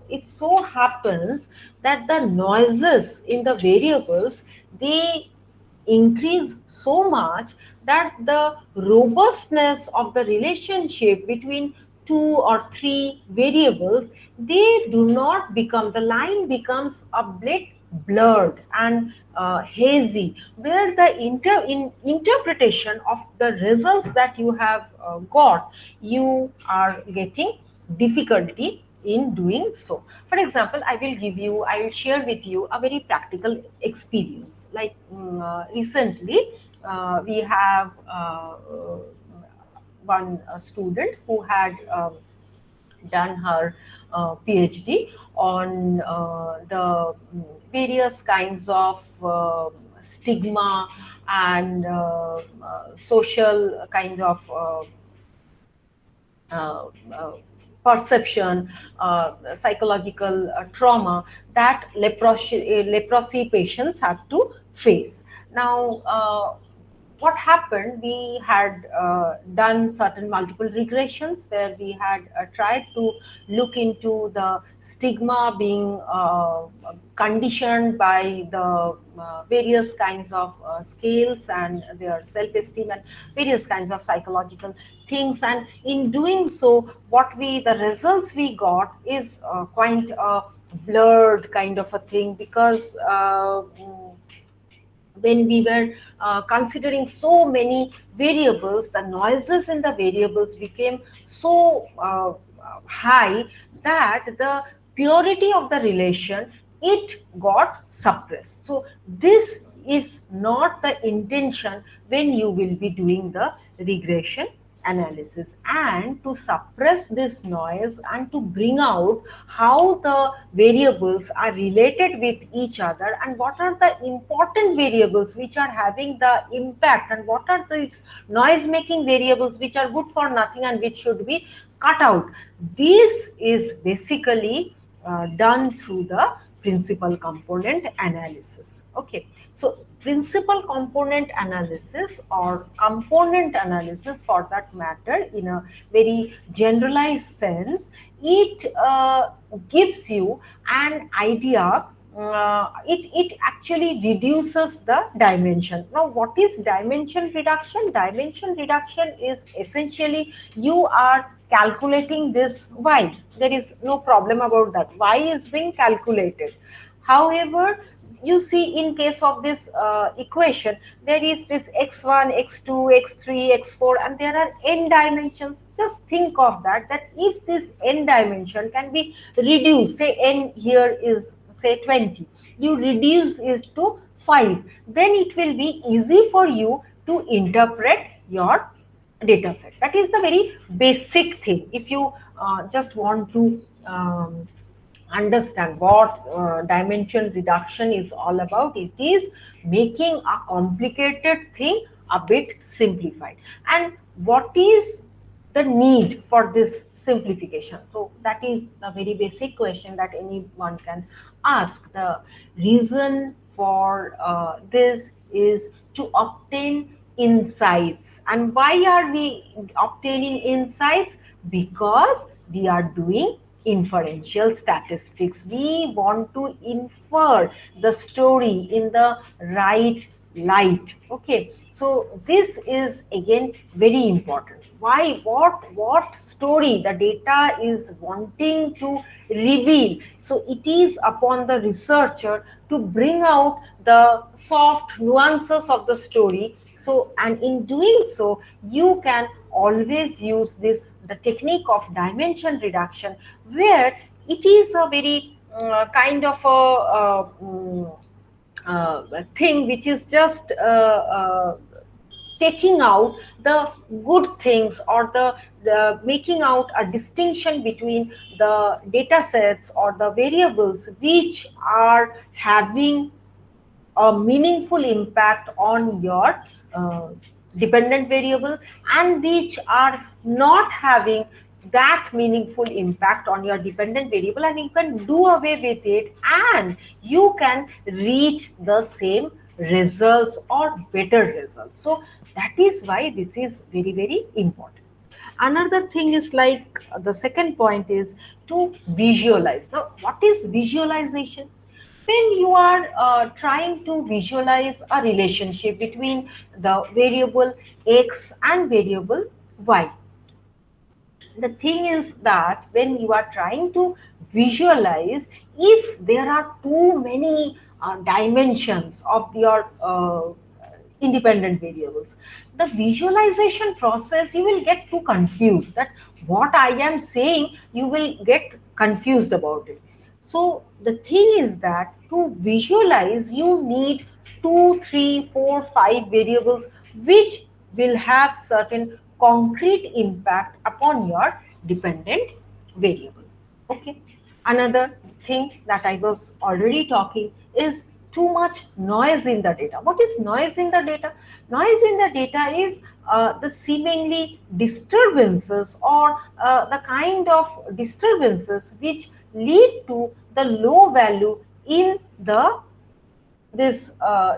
it so happens that the noises in the variables, they increase so much that the robustness of the relationship between two or three variables, they do not become, the line becomes a bit blurred and hazy, where the interpretation of the results that you have got, you are getting difficulty in doing so. For example, I will share with you a very practical experience. Like recently, we have one student who had done her PhD on the various kinds of stigma and social kind of perception, psychological trauma that leprosy patients have to face. Now, what happened, we had done certain multiple regressions where we had tried to look into the stigma being conditioned by the various kinds of scales and their self-esteem and various kinds of psychological things. And in doing so, the results we got is quite a blurred kind of a thing, because when we were considering so many variables, the noises in the variables became so high that the purity of the relation, it got suppressed. So this is not the intention when you will be doing the regression analysis. And to suppress this noise and to bring out how the variables are related with each other, and what are the important variables which are having the impact, and what are these noise making variables which are good for nothing and which should be cut out, this is basically done through the principal component analysis. Okay, so principal component analysis, or component analysis for that matter, in a very generalized sense, it gives you an idea. It actually reduces the dimension. Now, what is dimension reduction? Dimension reduction is essentially you are calculating this y. There is no problem about that. Y is being calculated. However, you see, in case of this equation, there is this x1, x2, x3, x4, and there are n dimensions. Just think of that if this n dimension can be reduced, say n here is say 20, you reduce it to 5, then it will be easy for you to interpret your data set. That is the very basic thing. If you just want to understand what dimension reduction is all about, it is making a complicated thing a bit simplified. And what is the need for this simplification? So that is the very basic question that anyone can ask. The reason for this is to obtain insights. And why are we obtaining insights? Because we are doing inferential statistics. We want to infer the story in the right light. Okay, so this is again very important. Why? What story the data is wanting to reveal? So it is upon the researcher to bring out the soft nuances of the story. So, and in doing so, you can always use the technique of dimension reduction, where it is a very kind of a thing which is just taking out the good things, or the making out a distinction between the data sets or the variables which are having a meaningful impact on your dependent variable, and which are not having that meaningful impact on your dependent variable, and you can do away with it and you can reach the same results or better results. So that is why this is very, very important. Another thing is, like, the second point is to visualize. Now, what is visualization? When you are trying to visualize a relationship between the variable x and variable y, the thing is that when you are trying to visualize, if there are too many dimensions of your independent variables, the visualization process, you will get too confused, that what I am saying, you will get confused about it. So the thing is that to visualize, you need 2, 3, 4, 5 variables which will have certain concrete impact upon your dependent variable. Okay. Another thing that I was already talking is too much noise in the data. What is noise in the data? Noise in the data is the seemingly disturbances, or the kind of disturbances which lead to the low value in the these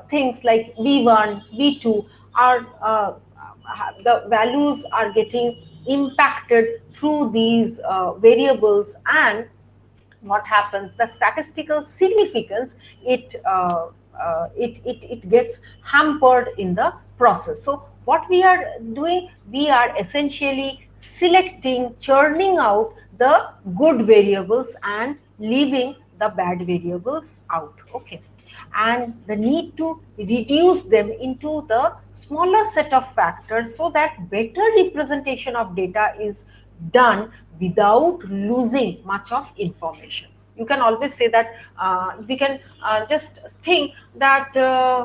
things like V1, V2 are the values are getting impacted through these variables, and what happens, the statistical significance, it gets hampered in the process. So what we are doing, we are essentially selecting, churning out the good variables and leaving the bad variables out. Okay. And the need to reduce them into the smaller set of factors, so that better representation of data is done without losing much of information. You can always say that we can just think that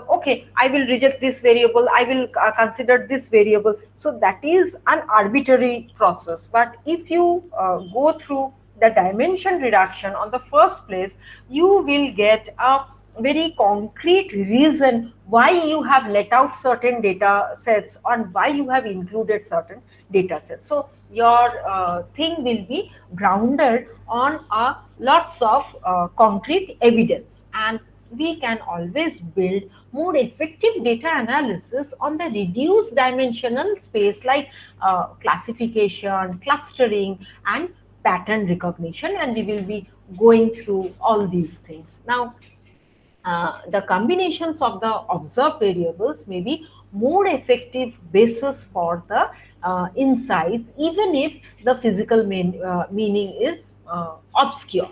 okay, I will reject this variable, I will consider this variable. So that is an arbitrary process. But if you go through the dimension reduction on the first place, you will get a very concrete reason why you have let out certain data sets and why you have included certain data sets. So your thing will be grounded on lots of concrete evidence, and we can always build more effective data analysis on the reduced dimensional space, like classification, clustering, and pattern recognition, and we will be going through all these things. Now, the combinations of the observed variables may be more effective basis for the insights, even if the physical meaning is obscure.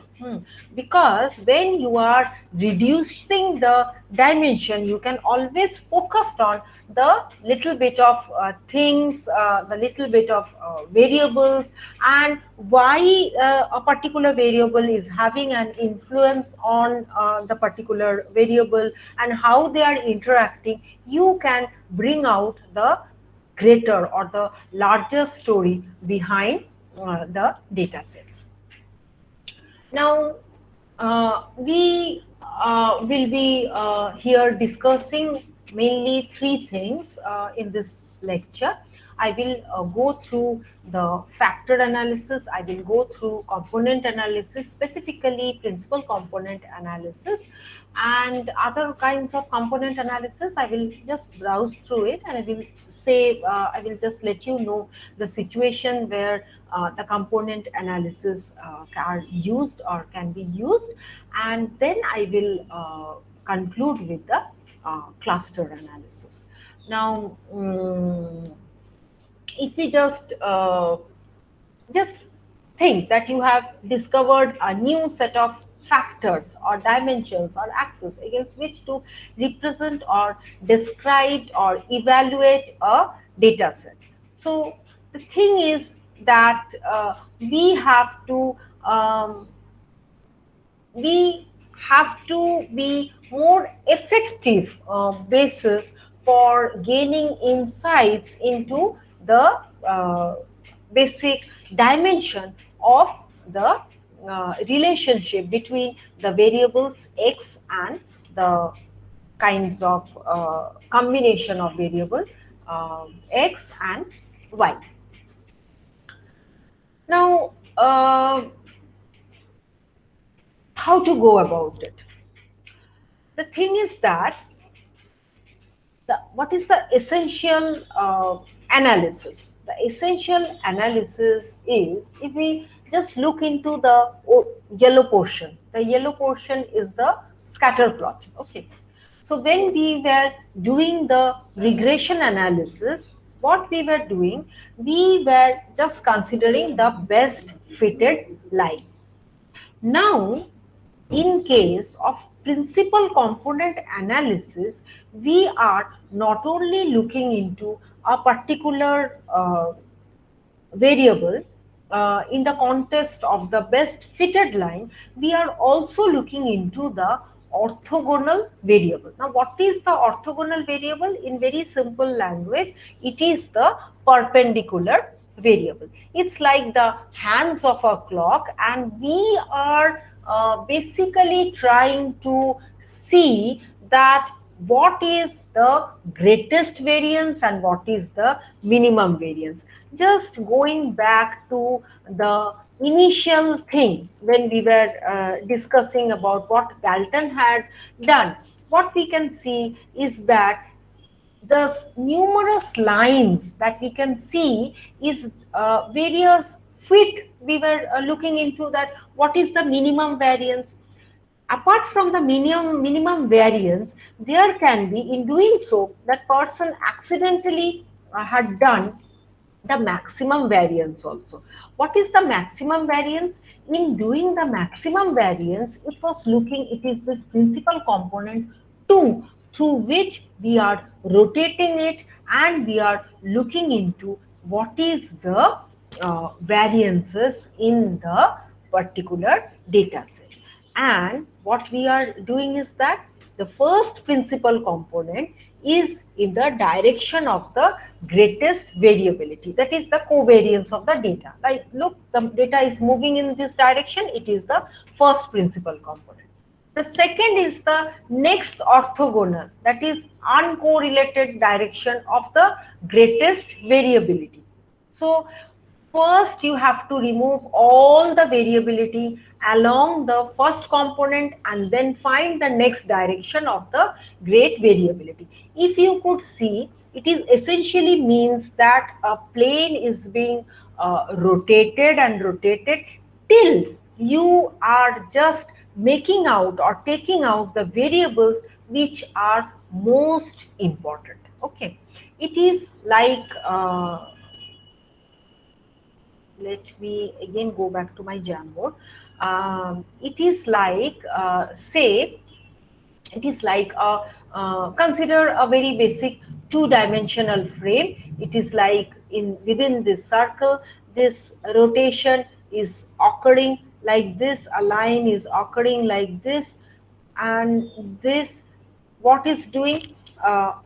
Because when you are reducing the dimension, you can always focus on the little bit of things, the little bit of variables, and why a particular variable is having an influence on the particular variable and how they are interacting, you can bring out the greater or the larger story behind the data sets. Now, we will be here discussing mainly three things in this lecture. I will go through the factor analysis, I will go through component analysis, specifically principal component analysis, and other kinds of component analysis. I will just browse through it and I will say, I will just let you know the situation where the component analysis are used or can be used, and then I will conclude with the cluster analysis. Now, if we just think that you have discovered a new set of factors or dimensions or axes against which to represent or describe or evaluate a data set. So the thing is that we have to be more effective basis for gaining insights into the basic dimension of the relationship between the variables x and the kinds of combination of variable x and y. Now, how to go about it? The thing is that what is the essential analysis? The essential analysis is, if we just look into the yellow portion, the yellow portion is the scatter plot. Okay. So when we were doing the regression analysis, what we were doing, we were just considering the best fitted line. Now, in case of principal component analysis, we are not only looking into a particular variable in the context of the best fitted line, we are also looking into the orthogonal variable. Now, what is the orthogonal variable? In very simple language, it is the perpendicular variable. It's like the hands of a clock, and we are basically trying to see that what is the greatest variance and what is the minimum variance. Just going back to the initial thing when we were discussing about what Galton had done, what we can see is that the numerous lines that we can see is various fit. We were looking into that what is the minimum variance. Apart from the minimum variance, there can be, in doing so, that person accidentally had done the maximum variance also. What is the maximum variance? In doing the maximum variance, it was looking, it is this principal component 2 through which we are rotating it, and we are looking into what is the variances in the particular data set. And what we are doing is that the first principal component is in the direction of the greatest variability, that is the covariance of the data. Like, look, the data is moving in this direction, it is the first principal component. The second is the next orthogonal, that is uncorrelated direction of the greatest variability. So first you have to remove all the variability along the first component and then find the next direction of the great variability. If you could see, it is essentially means that a plane is being rotated and rotated till you are just making out or taking out the variables which are most important. Okay, it is like let me again go back to my Jamboard. It is like say, it is like consider a very basic two-dimensional frame. It is like within this circle, this rotation is occurring like this, a line is occurring like this, and this what is doing,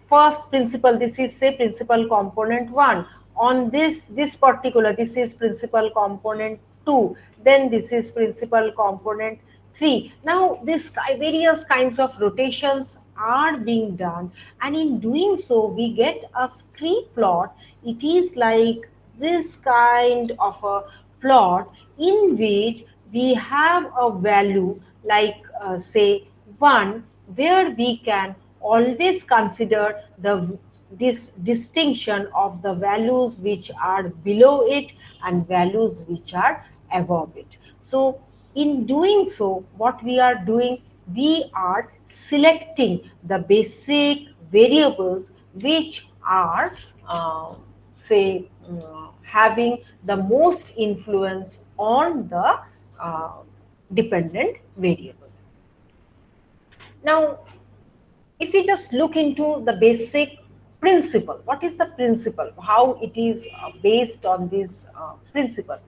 first principal, this is say principal component 1, on this particular, this is principal component 2, then this is principal component 3. Now this various kinds of rotations are being done, and in doing so we get a scree plot. It is like this kind of a plot in which we have a value like say 1, where we can always consider this distinction of the values which are below it and values which are above it. So in doing so, what we are doing, we are selecting the basic variables which are say having the most influence on the dependent variable. Now, if we just look into the basic principle, what is the principle, how it is based on this principle?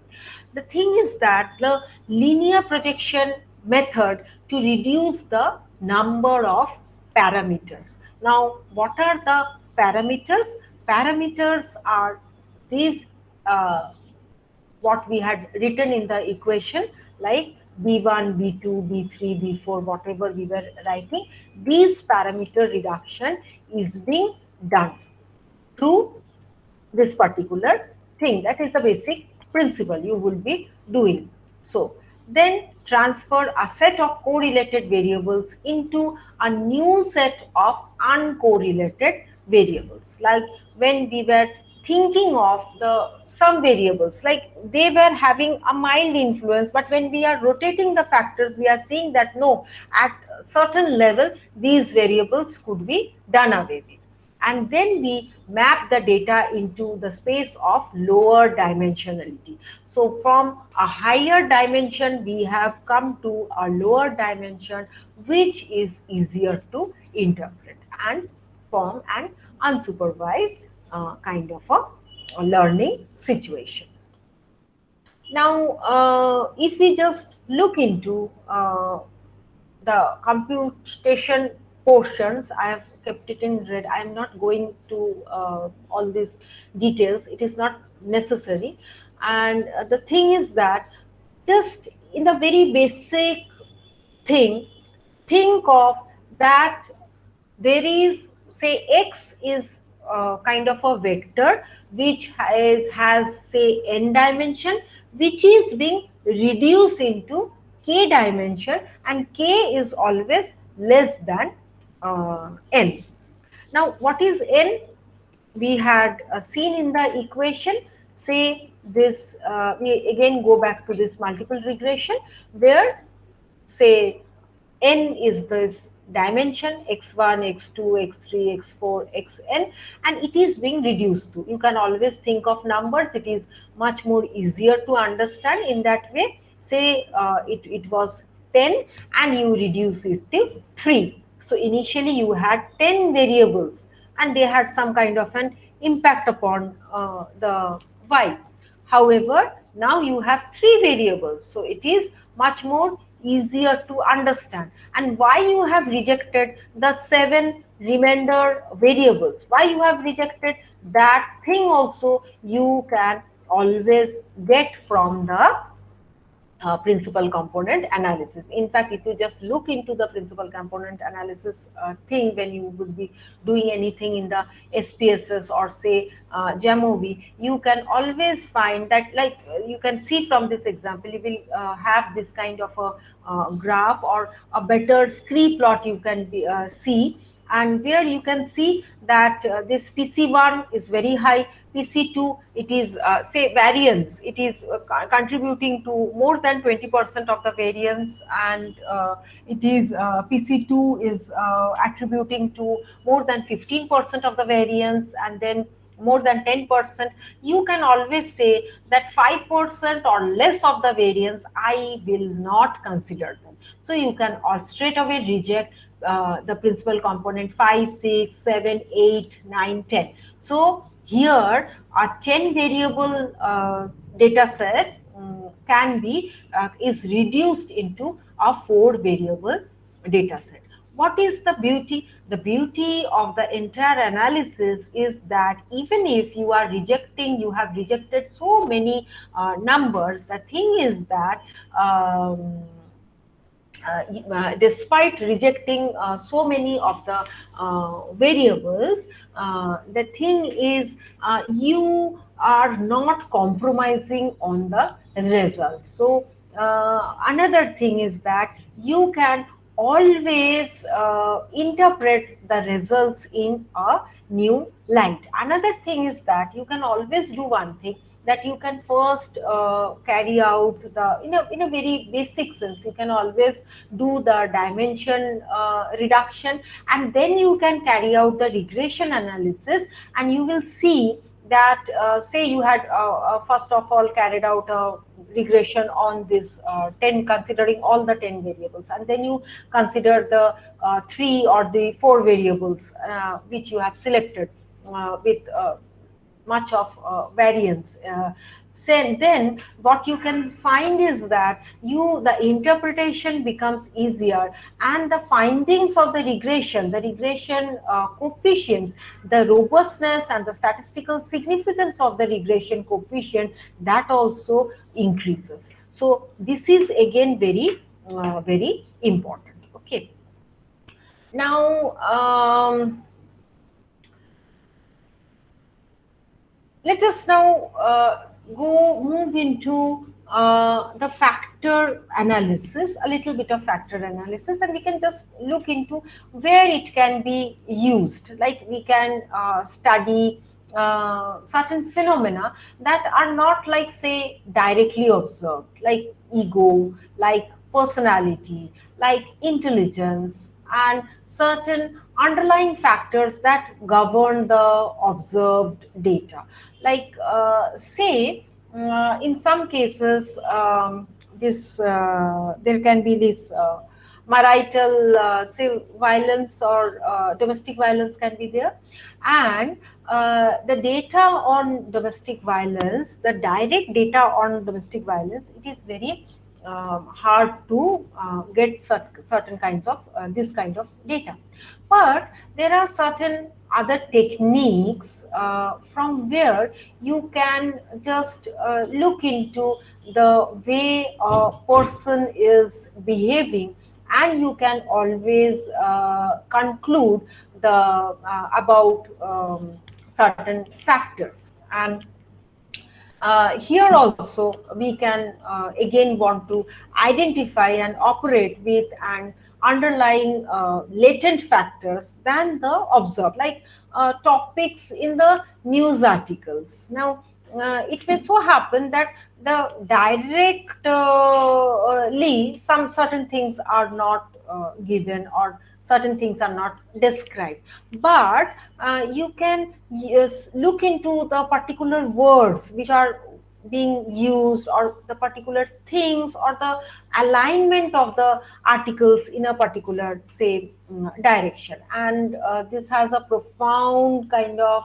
The thing is that the linear projection method to reduce the number of parameters. Now, what are the parameters? Parameters are these what we had written in the equation, like B1, B2, B3, B4, whatever we were writing, these parameter reduction is being done through this particular thing. That is the basic principle you will be doing. So then transfer a set of correlated variables into a new set of uncorrelated variables. Like when we were thinking of some variables, like they were having a mild influence, but when we are rotating the factors, we are seeing that no, at a certain level these variables could be done away with. And then we map the data into the space of lower dimensionality. So from a higher dimension we have come to a lower dimension, which is easier to interpret and form an unsupervised kind of a learning situation. Now, if we just look into the computation portions, I have kept it in red. I am not going to all these details. It is not necessary. And the thing is that just in the very basic thing, think of that there is, say, X is kind of a vector which has say n dimension, which is being reduced into k dimension, and k is always less than n. Now what is n? We had seen in the equation, say this, we again go back to this multiple regression, where say n is this dimension x1, x2, x3, x4, xn, and it is being reduced to. You can always think of numbers, it is much more easier to understand in that way. Say it was 10 and you reduce it to 3. So initially you had 10 variables and they had some kind of an impact upon the y. However, now you have 3 variables, so it is much more easier to understand. And why you have rejected the 7 remainder variables, why you have rejected that thing also, you can always get from the principal component analysis. In fact, if you just look into the principal component analysis thing, when you would be doing anything in the SPSS or say Jamovi, you can always find that, like you can see from this example, you will have this kind of a graph or a better scree plot you can see, and where you can see that this PC1 is very high, PC2, it is say variance, it is contributing to more than 20% of the variance, and it is PC2 is attributing to more than 15% of the variance, and then more than 10%. You can always say that 5% or less of the variance I will not consider them. So you can straight away reject the principal component 5, 6, 7, 8, 9, 10. So here a 10 variable data set can be is reduced into a 4 variable data set. What is the beauty? The beauty of the entire analysis is that even if you are rejecting, you have rejected so many numbers, the thing is that despite rejecting so many of the variables, the thing is you are not compromising on the results. So another thing is that you can always interpret the results in a new light. Another thing is that you can always do one thing, that you can first carry out the in a very basic sense, you can always do the dimension reduction, and then you can carry out the regression analysis, and you will see that say you had first of all carried out a regression on this 10, considering all the 10 variables, and then you consider the 3 or the 4 variables which you have selected with much of variance. Then what you can find is that the interpretation becomes easier, and the findings of the regression coefficients, the robustness and the statistical significance of the regression coefficient, that also increases. So this is again very very important. Okay, now let us now move into the factor analysis, a little bit of factor analysis, and we can just look into where it can be used. Like we can study certain phenomena that are not, like, say, directly observed, like ego, like personality, like intelligence, and certain underlying factors that govern the observed data. Like say in some cases there can be this marital say violence or domestic violence can be there, and the data on domestic violence, the direct data on domestic violence, it is very hard to get certain kinds of this kind of data. But there are certain other techniques from where you can just look into the way a person is behaving, and you can always conclude the about certain factors. And here also we can again want to identify and operate with an underlying latent factors than the observed, like topics in the news articles. Now it may so happen that the directly some certain things are not given, or certain things are not described, but you can look into the particular words which are being used, or the particular things, or the alignment of the articles in a particular, say, direction. And this has a profound kind of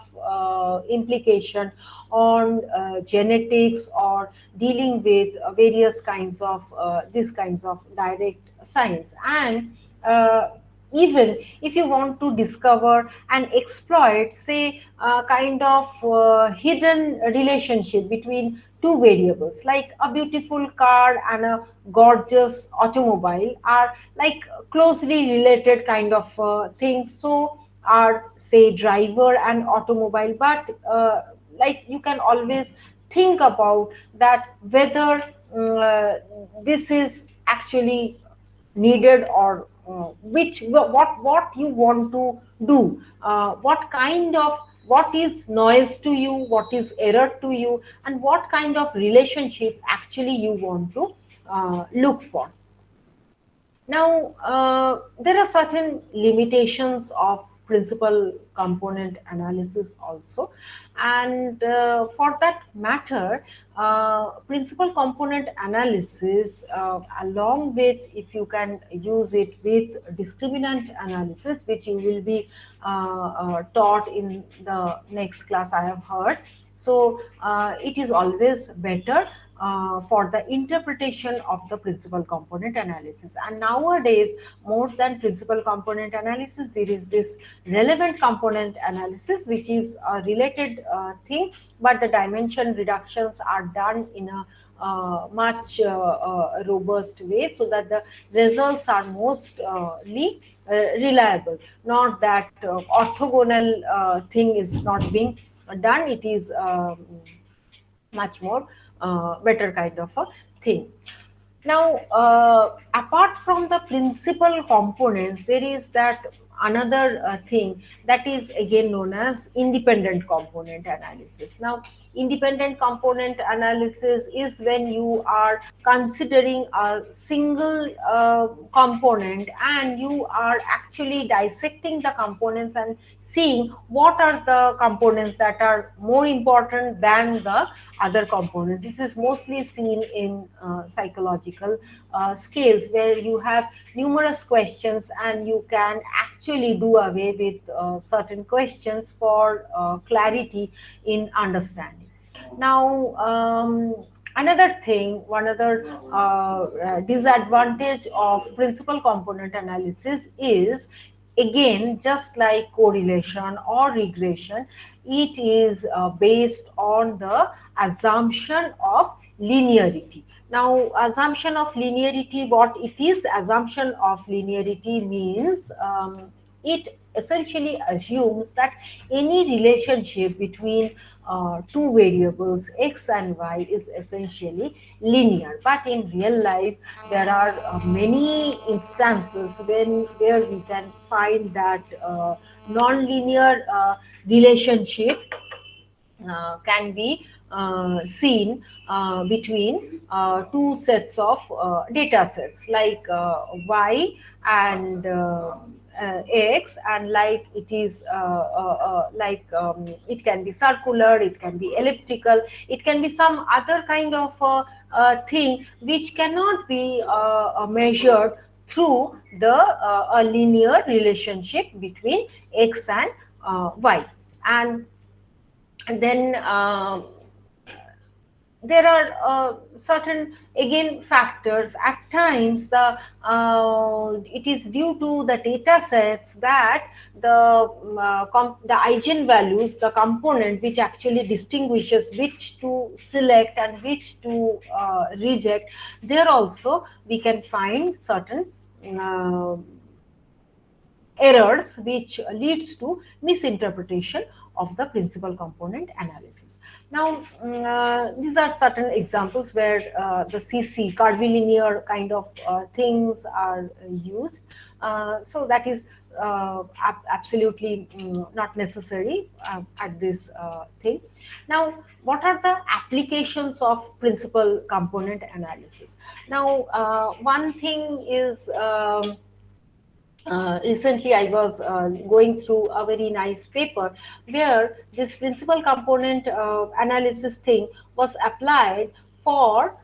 implication on genetics, or dealing with various kinds of these kinds of direct science. And even if you want to discover and exploit, say, a kind of hidden relationship between two variables, like a beautiful car and a gorgeous automobile are like closely related kind of things, so are, say, driver and automobile. But like you can always think about that, whether this is actually needed, or what you want to do, what is noise to you, what is error to you, and what kind of relationship actually you want to look for. Now there are certain limitations of principal component analysis also. And for that matter, principal component analysis, along with, if you can use it with discriminant analysis, which you will be taught in the next class, I have heard. So it is always better for the interpretation of the principal component analysis. And nowadays, more than principal component analysis, there is this relevant component analysis, which is a related thing, but the dimension reductions are done in a much robust way, so that the results are mostly reliable. Not that orthogonal thing is not being done, it is much more better kind of a thing. Now, apart from the principal components, there is that another thing that is again known as independent component analysis. Now, independent component analysis is when you are considering a single component, and you are actually dissecting the components and seeing what are the components that are more important than the other components. This is mostly seen in psychological scales, where you have numerous questions and you can actually do away with certain questions for clarity in understanding. Now, another thing, one other disadvantage of principal component analysis is, again, just like correlation or regression, it is based on the assumption of linearity. Now, assumption of linearity, what it is? Assumption of linearity means it essentially assumes that any relationship between two variables x and y is essentially linear. But in real life, there are many instances where we can find that non-linear relationship can be seen between two sets of data sets, like y and x, and like it is it can be circular, it can be elliptical, it can be some other kind of thing which cannot be measured through the a linear relationship between x and y. And then there are certain, again, factors. At times, it is due to the data sets that the eigenvalues, the component which actually distinguishes which to select and which to reject, there also we can find certain errors which leads to misinterpretation of the principal component analysis. Now, these are certain examples where the CC, curvilinear kind of things are used. So that is absolutely not necessary at this thing. Now, what are the applications of principal component analysis? Now, one thing is, recently I was going through a very nice paper where this principal component analysis thing was applied for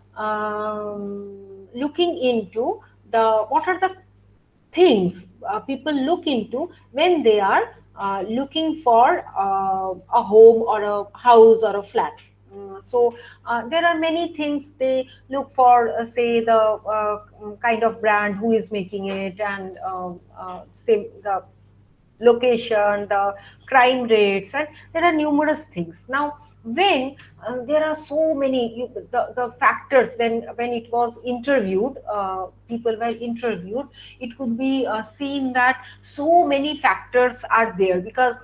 looking into what are the things people look into when they are looking for a home or a house or a flat. So there are many things they look for, say the kind of brand, who is making it, and say the location, the crime rates, and there are numerous things. Now, when there are so many the factors, when it was interviewed, people were interviewed, it could be seen that so many factors are there, because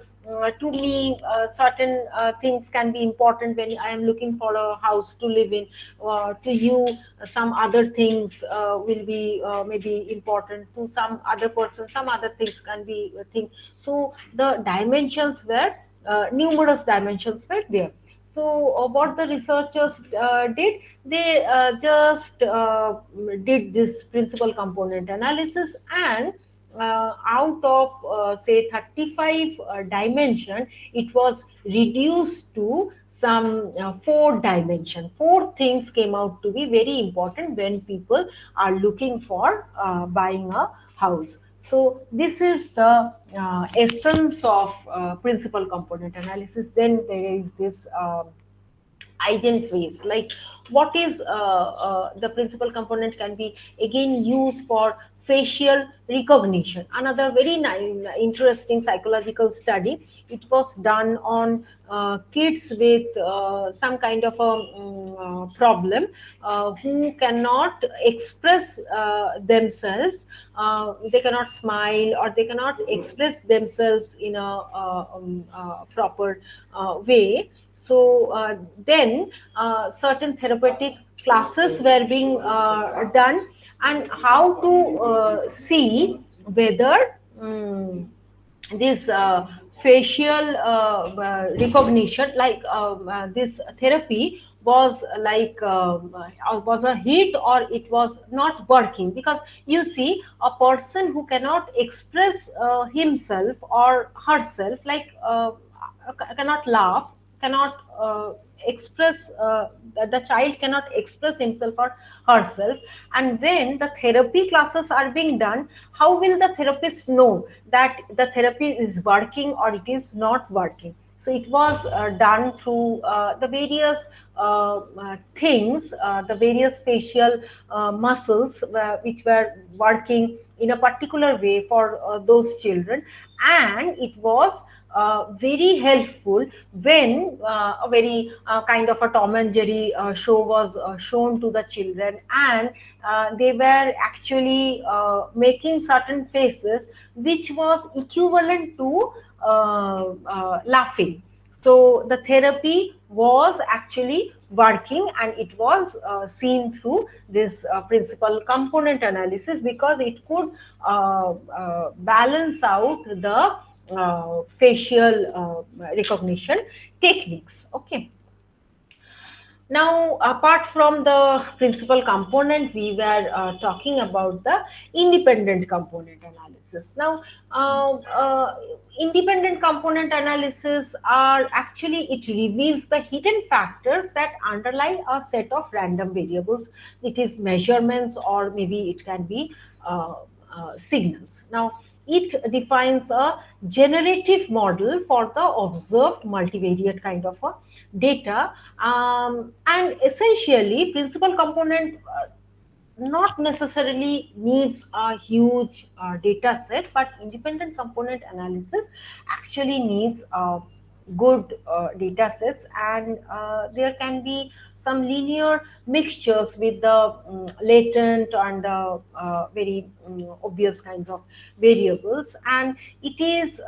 to me, certain things can be important when I am looking for a house to live in. To you, some other things will be maybe important. To some other person, some other things can be a thing. So the dimensions were, numerous dimensions were there. So what the researchers did, they just did this principal component analysis, and out of say 35 dimension, it was reduced to some 4 dimension. 4 things came out to be very important when people are looking for buying a house. So this is the essence of principal component analysis. Then there is this eigenphase, like what is the principal component can be again used for facial recognition. Another very interesting psychological study, it was done on kids with some kind of a problem, who cannot express themselves, they cannot smile or they cannot express themselves in a proper way. So then certain therapeutic classes were being done, and how to see whether this facial recognition, like this therapy was like was a hit or it was not working. Because you see, a person who cannot express himself or herself, like cannot laugh, cannot express, the child cannot express himself or herself, and when the therapy classes are being done, how will the therapist know that the therapy is working or it is not working? So it was done through the various things, the various facial muscles which were working in a particular way for those children. And it was very helpful when a very kind of a Tom and Jerry show was shown to the children, and they were actually making certain faces which was equivalent to laughing. So the therapy was actually working, and it was seen through this principal component analysis, because it could balance out the facial recognition techniques. Okay. Now, apart from the principal component, we were talking about the independent component analysis. Now, independent component analysis are actually, it reveals the hidden factors that underlie a set of random variables. It is measurements, or maybe it can be signals. Now, it defines a generative model for the observed multivariate kind of a data, and essentially principal component not necessarily needs a huge data set, but independent component analysis actually needs good data sets, and there can be some linear mixtures with the latent and the very obvious kinds of variables. And it is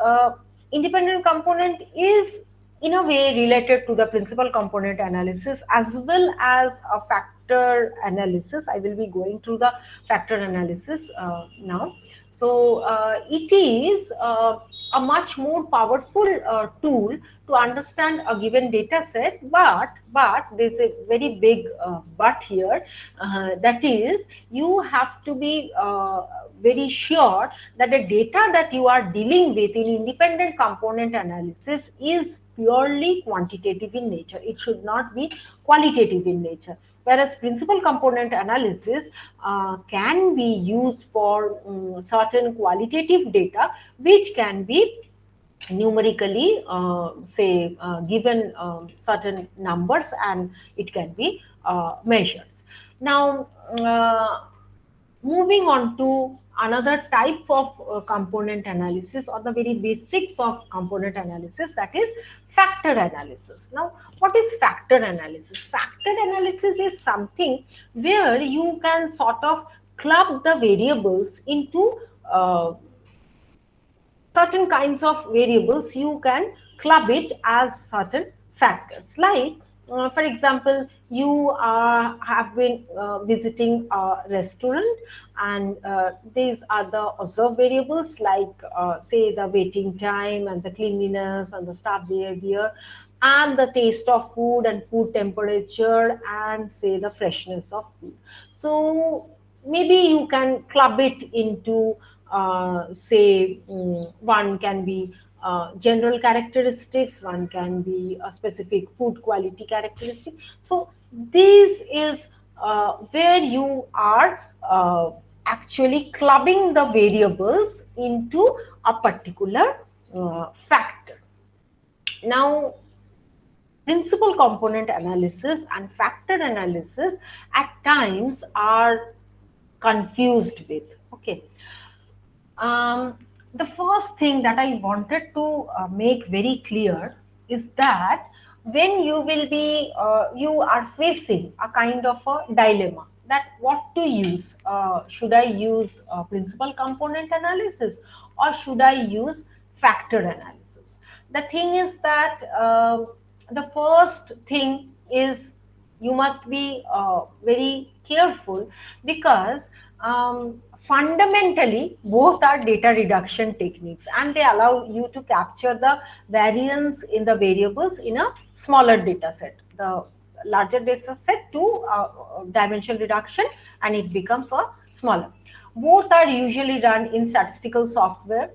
independent component is in a way related to the principal component analysis as well as a factor analysis. I will be going through the factor analysis now. So it is a much more powerful tool to understand a given data set, but there's a very big but here, that is, you have to be very sure that the data that you are dealing with in independent component analysis is purely quantitative in nature. It should not be qualitative in nature. Whereas principal component analysis can be used for certain qualitative data, which can be numerically say given certain numbers, and it can be measures. Now moving on to another type of component analysis, or the very basics of component analysis, that is factor analysis. Now, what is factor analysis? Factor analysis is something where you can sort of club the variables into certain kinds of variables. You can club it as certain factors, like for example, you have been visiting a restaurant, and these are the observed variables, like say the waiting time and the cleanliness and the staff behavior and the taste of food and food temperature and say the freshness of food. So maybe you can club it into say one can be general characteristics, one can be a specific food quality characteristic. So this is where you are actually clubbing the variables into a particular factor. Now, principal component analysis and factor analysis at times are confused with. Okay. The first thing that I wanted to make very clear is that when you will be, you are facing a kind of a dilemma that what to use. Should I use principal component analysis or should I use factor analysis? The thing is that the first thing is you must be very careful because fundamentally both are data reduction techniques and they allow you to capture the variance in the variables in a smaller data set. The larger data set to dimension reduction and it becomes a smaller. Both are usually run in statistical software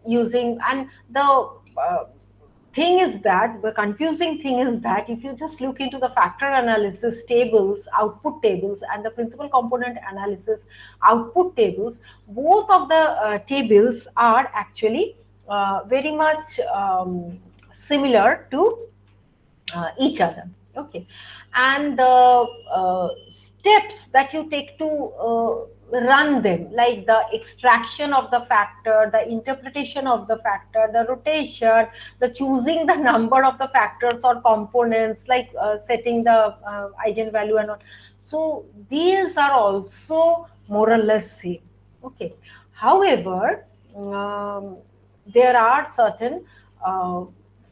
using, and the thing is that the confusing thing is that if you just look into the factor analysis tables, output tables, and the principal component analysis output tables, both of the tables are actually very much similar to each other. Okay, and the steps that you take to run them, like the extraction of the factor, the interpretation of the factor, the rotation, the choosing the number of the factors or components, like setting the eigenvalue and all. So these are also more or less same. Okay. However, there are certain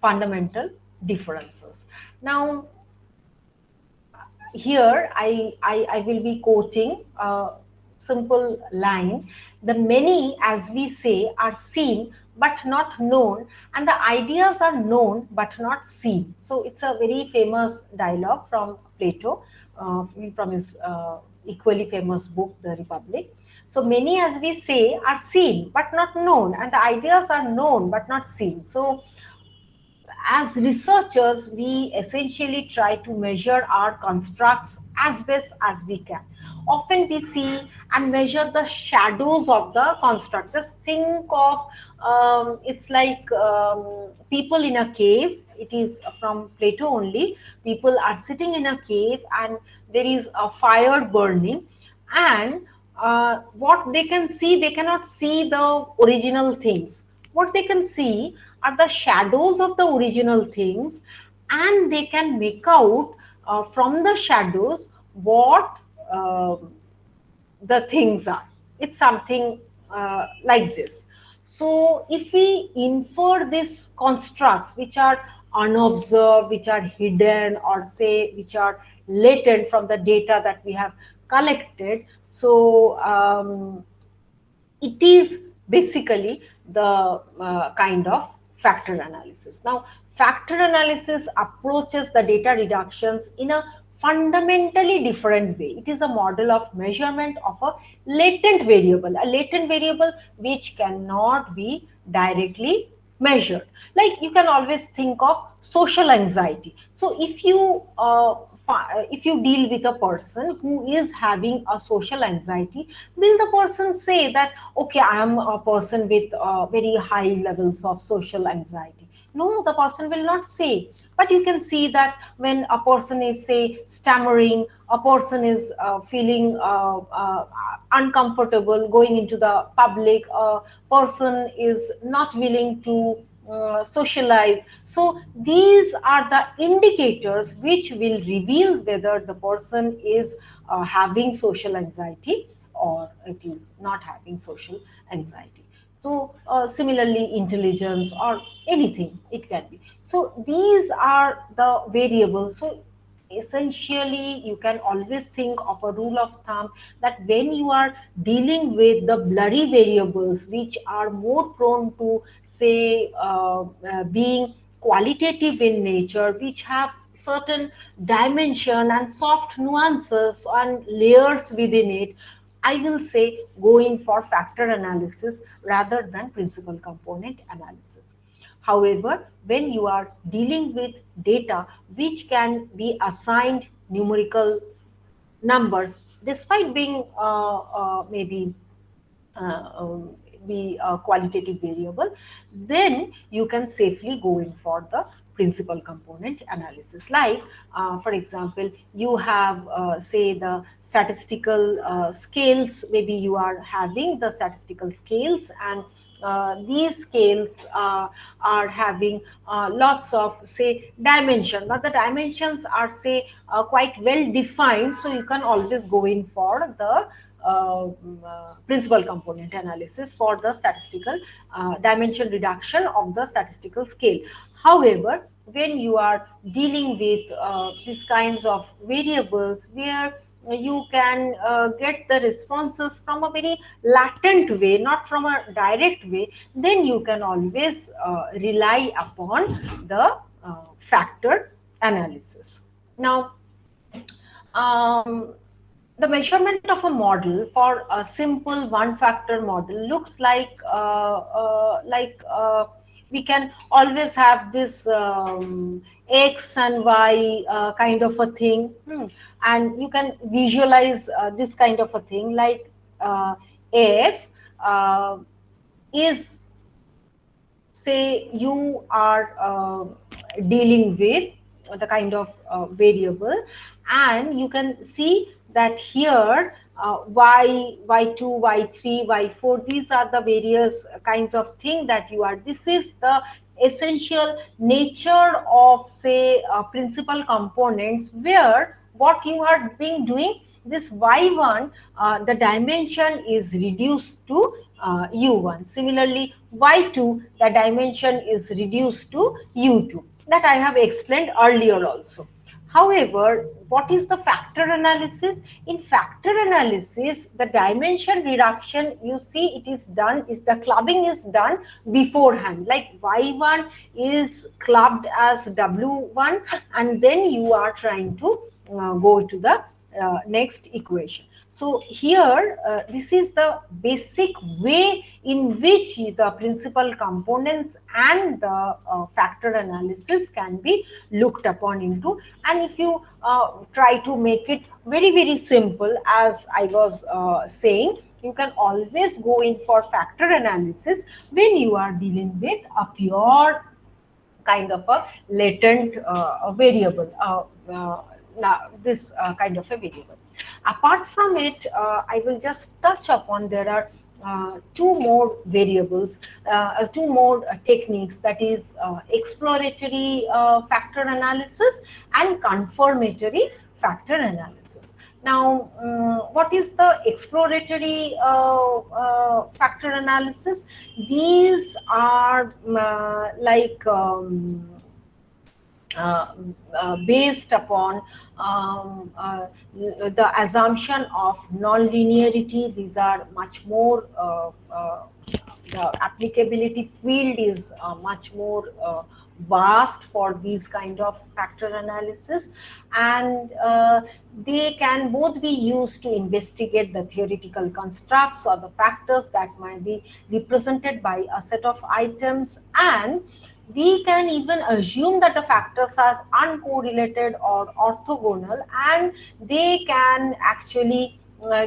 fundamental differences. Now, here I will be quoting simple line: the many, as we say, are seen but not known, and the ideas are known but not seen. So it's a very famous dialogue from Plato, from his equally famous book, The Republic. So many, as we say, are seen but not known, and the ideas are known but not seen. So as researchers, we essentially try to measure our constructs as best as we can. Often we see and measure the shadows of the construct. Just think of it's like people in a cave. It is from Plato only. People are sitting in a cave and there is a fire burning, and what they can see, they cannot see the original things. What they can see are the shadows of the original things, and they can make out from the shadows what the things are. It's something like this. So if we infer these constructs which are unobserved, which are hidden, or say which are latent from the data that we have collected, so it is basically the kind of factor analysis. Now, factor analysis approaches the data reductions in a fundamentally different way. It is a model of measurement of a latent variable which cannot be directly measured. Like you can always think of social anxiety. So if you deal with a person who is having a social anxiety, will the person say that, okay, I am a person with very high levels of social anxiety? No, the person will not say. But you can see that when a person is, say, stammering, a person is feeling uncomfortable going into the public, a person is not willing to socialize. So these are the indicators which will reveal whether the person is having social anxiety or it is not having social anxiety. So similarly, intelligence or anything it can be. So these are the variables. So essentially, you can always think of a rule of thumb that when you are dealing with the blurry variables, which are more prone to, say, being qualitative in nature, which have certain dimension and soft nuances and layers within it, I will say go in for factor analysis rather than principal component analysis. However, when you are dealing with data which can be assigned numerical numbers, despite being maybe be a qualitative variable, then you can safely go in for the principal component analysis. Like, for example, you have, say, the statistical scales. Maybe you are having the statistical scales, and these scales are having lots of, say, dimension, but the dimensions are, say, quite well defined, so you can always go in for the principal component analysis for the statistical dimension reduction of the statistical scale. However, when you are dealing with these kinds of variables where you can get the responses from a very latent way, not from a direct way, then you can always rely upon the factor analysis. Now, the measurement of a model for a simple one-factor model looks like we can always have this X and Y kind of a thing, and you can visualize this kind of a thing like F is, say, you are dealing with the kind of variable, and you can see that here y, y2, y3, y4, these are the various kinds of things that you are. This is the essential nature of, say, principal components, where what you are doing, this y1, the dimension is reduced to u1. Similarly, y2, the dimension is reduced to u2. That I have explained earlier also. However, what is the factor analysis? In factor analysis, the dimension reduction, you see, it is done, the clubbing is done beforehand. Like y1 is clubbed as w1, and then you are trying to go to the next equation. So here, this is the basic way in which the principal components and the factor analysis can be looked upon into. And if you try to make it very, very simple, as I was saying, you can always go in for factor analysis when you are dealing with a pure kind of a latent variable, this kind of a variable. Apart from it, I will just touch upon, there are two more variables, two more techniques, that is exploratory factor analysis and confirmatory factor analysis. Now, what is the exploratory factor analysis? These are based upon the assumption of non-linearity. These are much more, the applicability field is much more vast for these kind of factor analysis, and they can both be used to investigate the theoretical constructs or the factors that might be represented by a set of items, and we can even assume that the factors are uncorrelated or orthogonal, and they can actually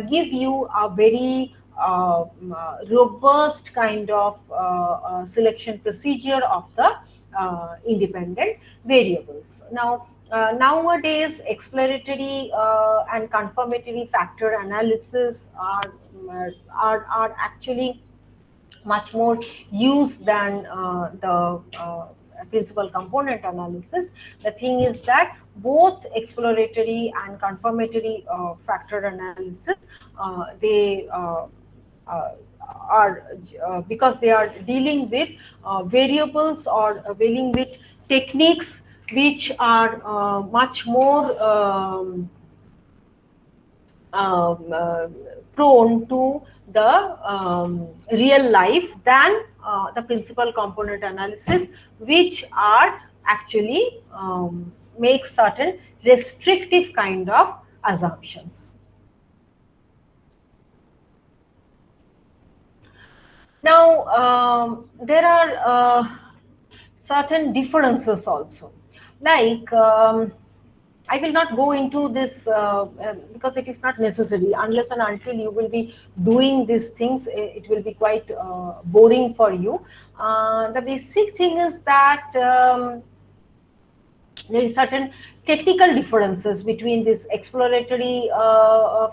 give you a very robust kind of selection procedure of the independent variables. Now, nowadays, exploratory and confirmatory factor analysis are actually much more used than the principal component analysis. The thing is that both exploratory and confirmatory factor analysis, they are because they are dealing with variables or dealing with techniques which are much more prone to the real life than the principal component analysis, which are actually make certain restrictive kind of assumptions. Now, there are certain differences also. Like, I will not go into this because it is not necessary. Unless and until you will be doing these things, it will be quite boring for you. The basic thing is that there is certain technical differences between this exploratory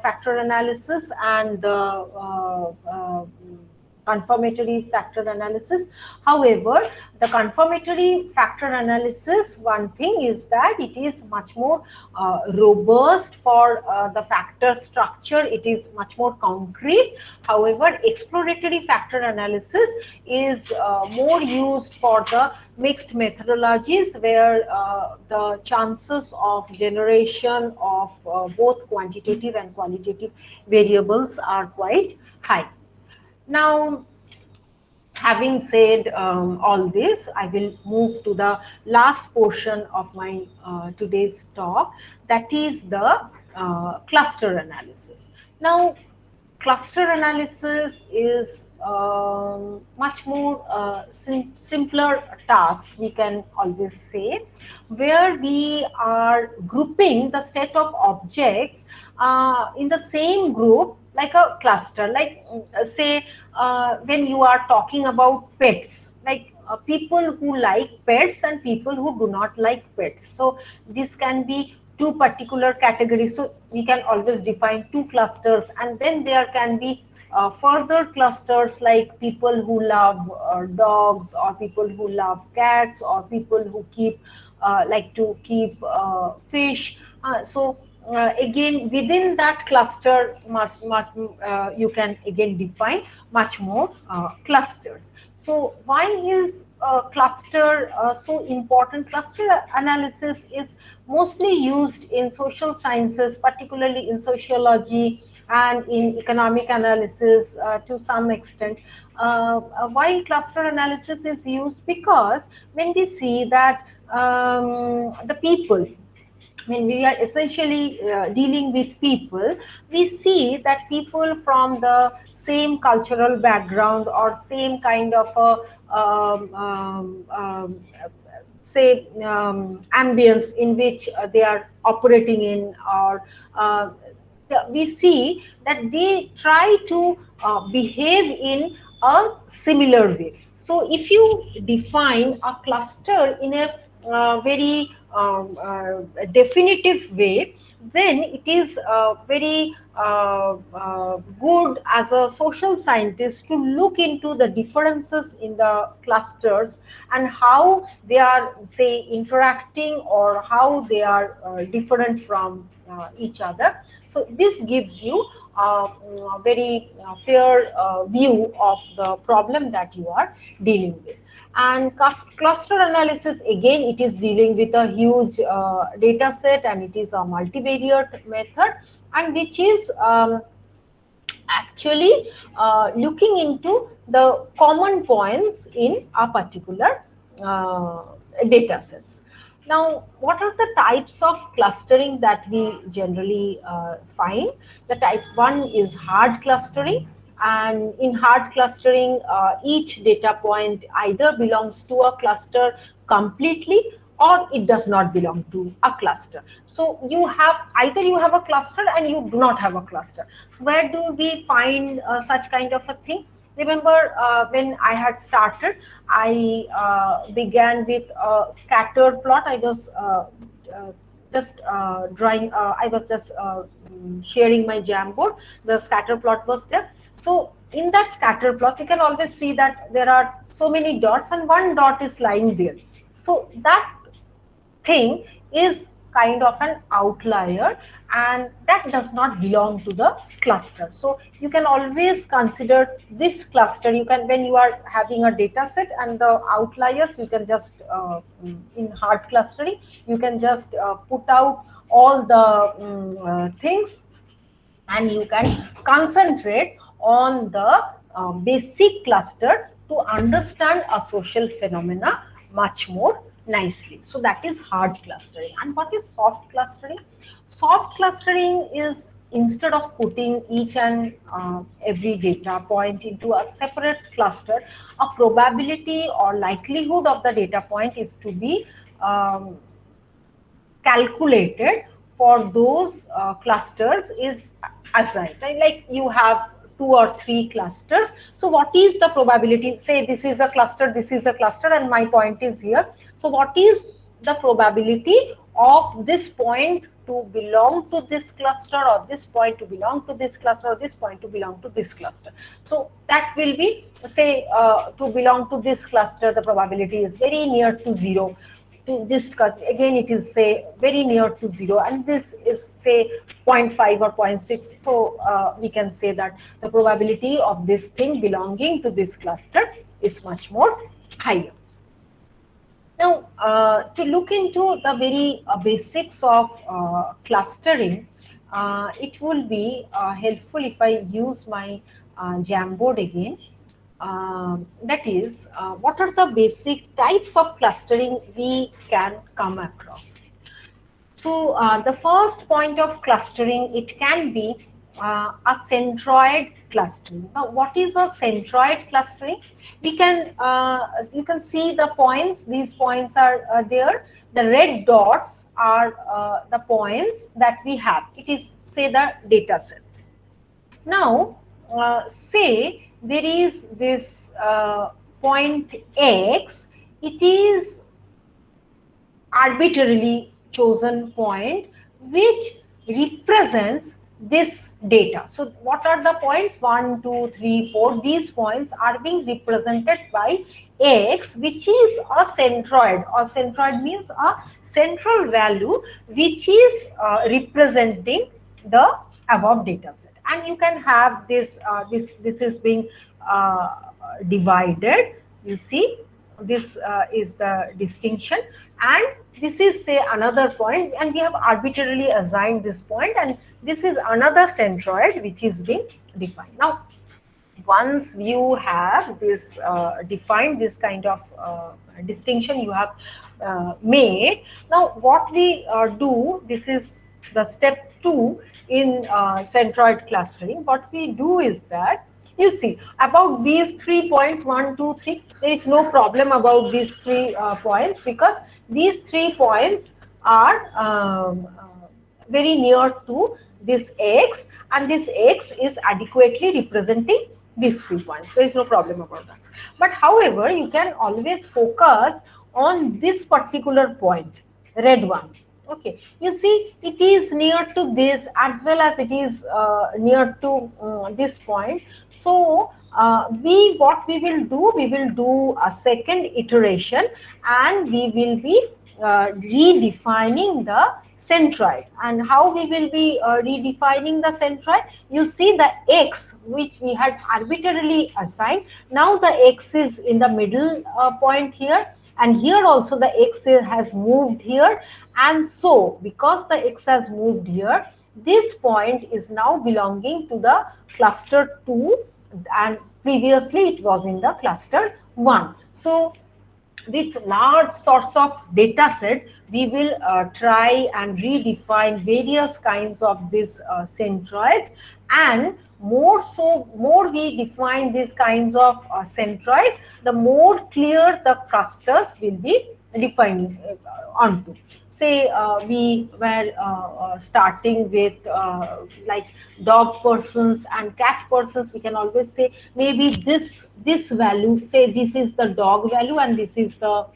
factor analysis and confirmatory factor analysis. However, the confirmatory factor analysis, one thing is that it is much more robust for the factor structure. It is much more concrete. However, exploratory factor analysis is more used for the mixed methodologies, where the chances of generation of both quantitative and qualitative variables are quite high. Now, having said all this, I will move to the last portion of my today's talk, that is the cluster analysis. Now, cluster analysis is much more simpler task, we can always say, where we are grouping the set of objects in the same group, like a cluster. Like say when you are talking about pets, like people who like pets and people who do not like pets, so this can be two particular categories. So we can always define two clusters, and then there can be further clusters like people who love dogs, or people who love cats, or people who keep like to keep fish. Again, within that cluster, you can again define much more clusters. So why is cluster so important? Cluster analysis is mostly used in social sciences, particularly in sociology and in economic analysis to some extent. Why cluster analysis is used? Because when we see that the people, when we are essentially dealing with people, we see that people from the same cultural background or same kind of a say ambience in which they are operating in, or we see that they try to behave in a similar way. So if you define a cluster in a very definitive way, then it is very good as a social scientist to look into the differences in the clusters and how they are, say, interacting, or how they are different from each other. So this gives you a very fair view of the problem that you are dealing with. And cluster analysis, again, it is dealing with a huge data set, and it is a multivariate method, and which is actually looking into the common points in a particular data sets. Now, what are the types of clustering that we generally find? The type 1 is hard clustering, and in hard clustering, each data point either belongs to a cluster completely, or it does not belong to a cluster. So you have either you have a cluster and you do not have a cluster. Where do we find such kind of a thing? Remember, when I had started, I began with a scatter plot. I was just drawing, I was just sharing my Jamboard. The scatter plot was there. So in that scatter plot, you can always see that there are so many dots, and one dot is lying there. So that thing is kind of an outlier, and that does not belong to the cluster. So you can always consider this cluster. You can, when you are having a data set and the outliers, you can just in hard clustering, you can just put out all the things, and you can concentrate on the basic cluster to understand a social phenomena much more nicely. So that is hard clustering. And what is soft clustering? Soft clustering is instead of putting each and every data point into a separate cluster, a probability or likelihood of the data point is to be calculated for those clusters is assigned. Like you have 2 or 3 clusters. So what is the probability? Say this is a cluster, and my point is here. So what is the probability of this point to belong to this cluster, or this point to belong to this cluster, or this point to belong to this cluster? So that will be, say, to belong to this cluster, the probability is very near to 0. To this, again it is, say, very near to 0, and this is, say, 0.5 or 0.6. So we can say that the probability of this thing belonging to this cluster is much more higher. Now, to look into the very basics of clustering, it will be helpful if I use my Jamboard again. That is, what are the basic types of clustering we can come across? So the first point of clustering, it can be a centroid clustering. Now, what is a centroid clustering? We can, you can see the points. These points are there. The red dots are the points that we have. It is, say, the data sets. Now, say there is this point X. It is arbitrarily chosen point which represents this data. So what are the points? 1, 2, 3, 4. These points are being represented by X, which is a centroid, or centroid means a central value which is representing the above data set. And you can have this, this is being divided. You see, this is the distinction, and this is, say, another point, and we have arbitrarily assigned this point, and this is another centroid which is being defined. Now, once you have this defined this kind of distinction you have made, now what we do, this is the step 2 in centroid clustering. What we do is that, you see, about these 3 points, 1, 2, 3, there is no problem about these 3 points, because these 3 points are very near to this X, and this X is adequately representing these 3 points. There is no problem about that. But however, you can always focus on this particular point, red one. Okay, you see, it is near to this as well as it is near to this point. So what we will do a second iteration, and we will be redefining the centroid. And how we will be redefining the centroid? You see, the X which we had arbitrarily assigned, now the X is in the middle point here, and here also the X has moved here. And so, because the X has moved here, this point is now belonging to the cluster 2, and previously it was in the cluster 1. So, with large sorts of data set, we will try and redefine various kinds of these centroids, and more we define these kinds of centroids, the more clear the clusters will be defining onto. Say we were starting with like dog persons and cat persons, we can always say maybe this value, say this is the dog value and this is the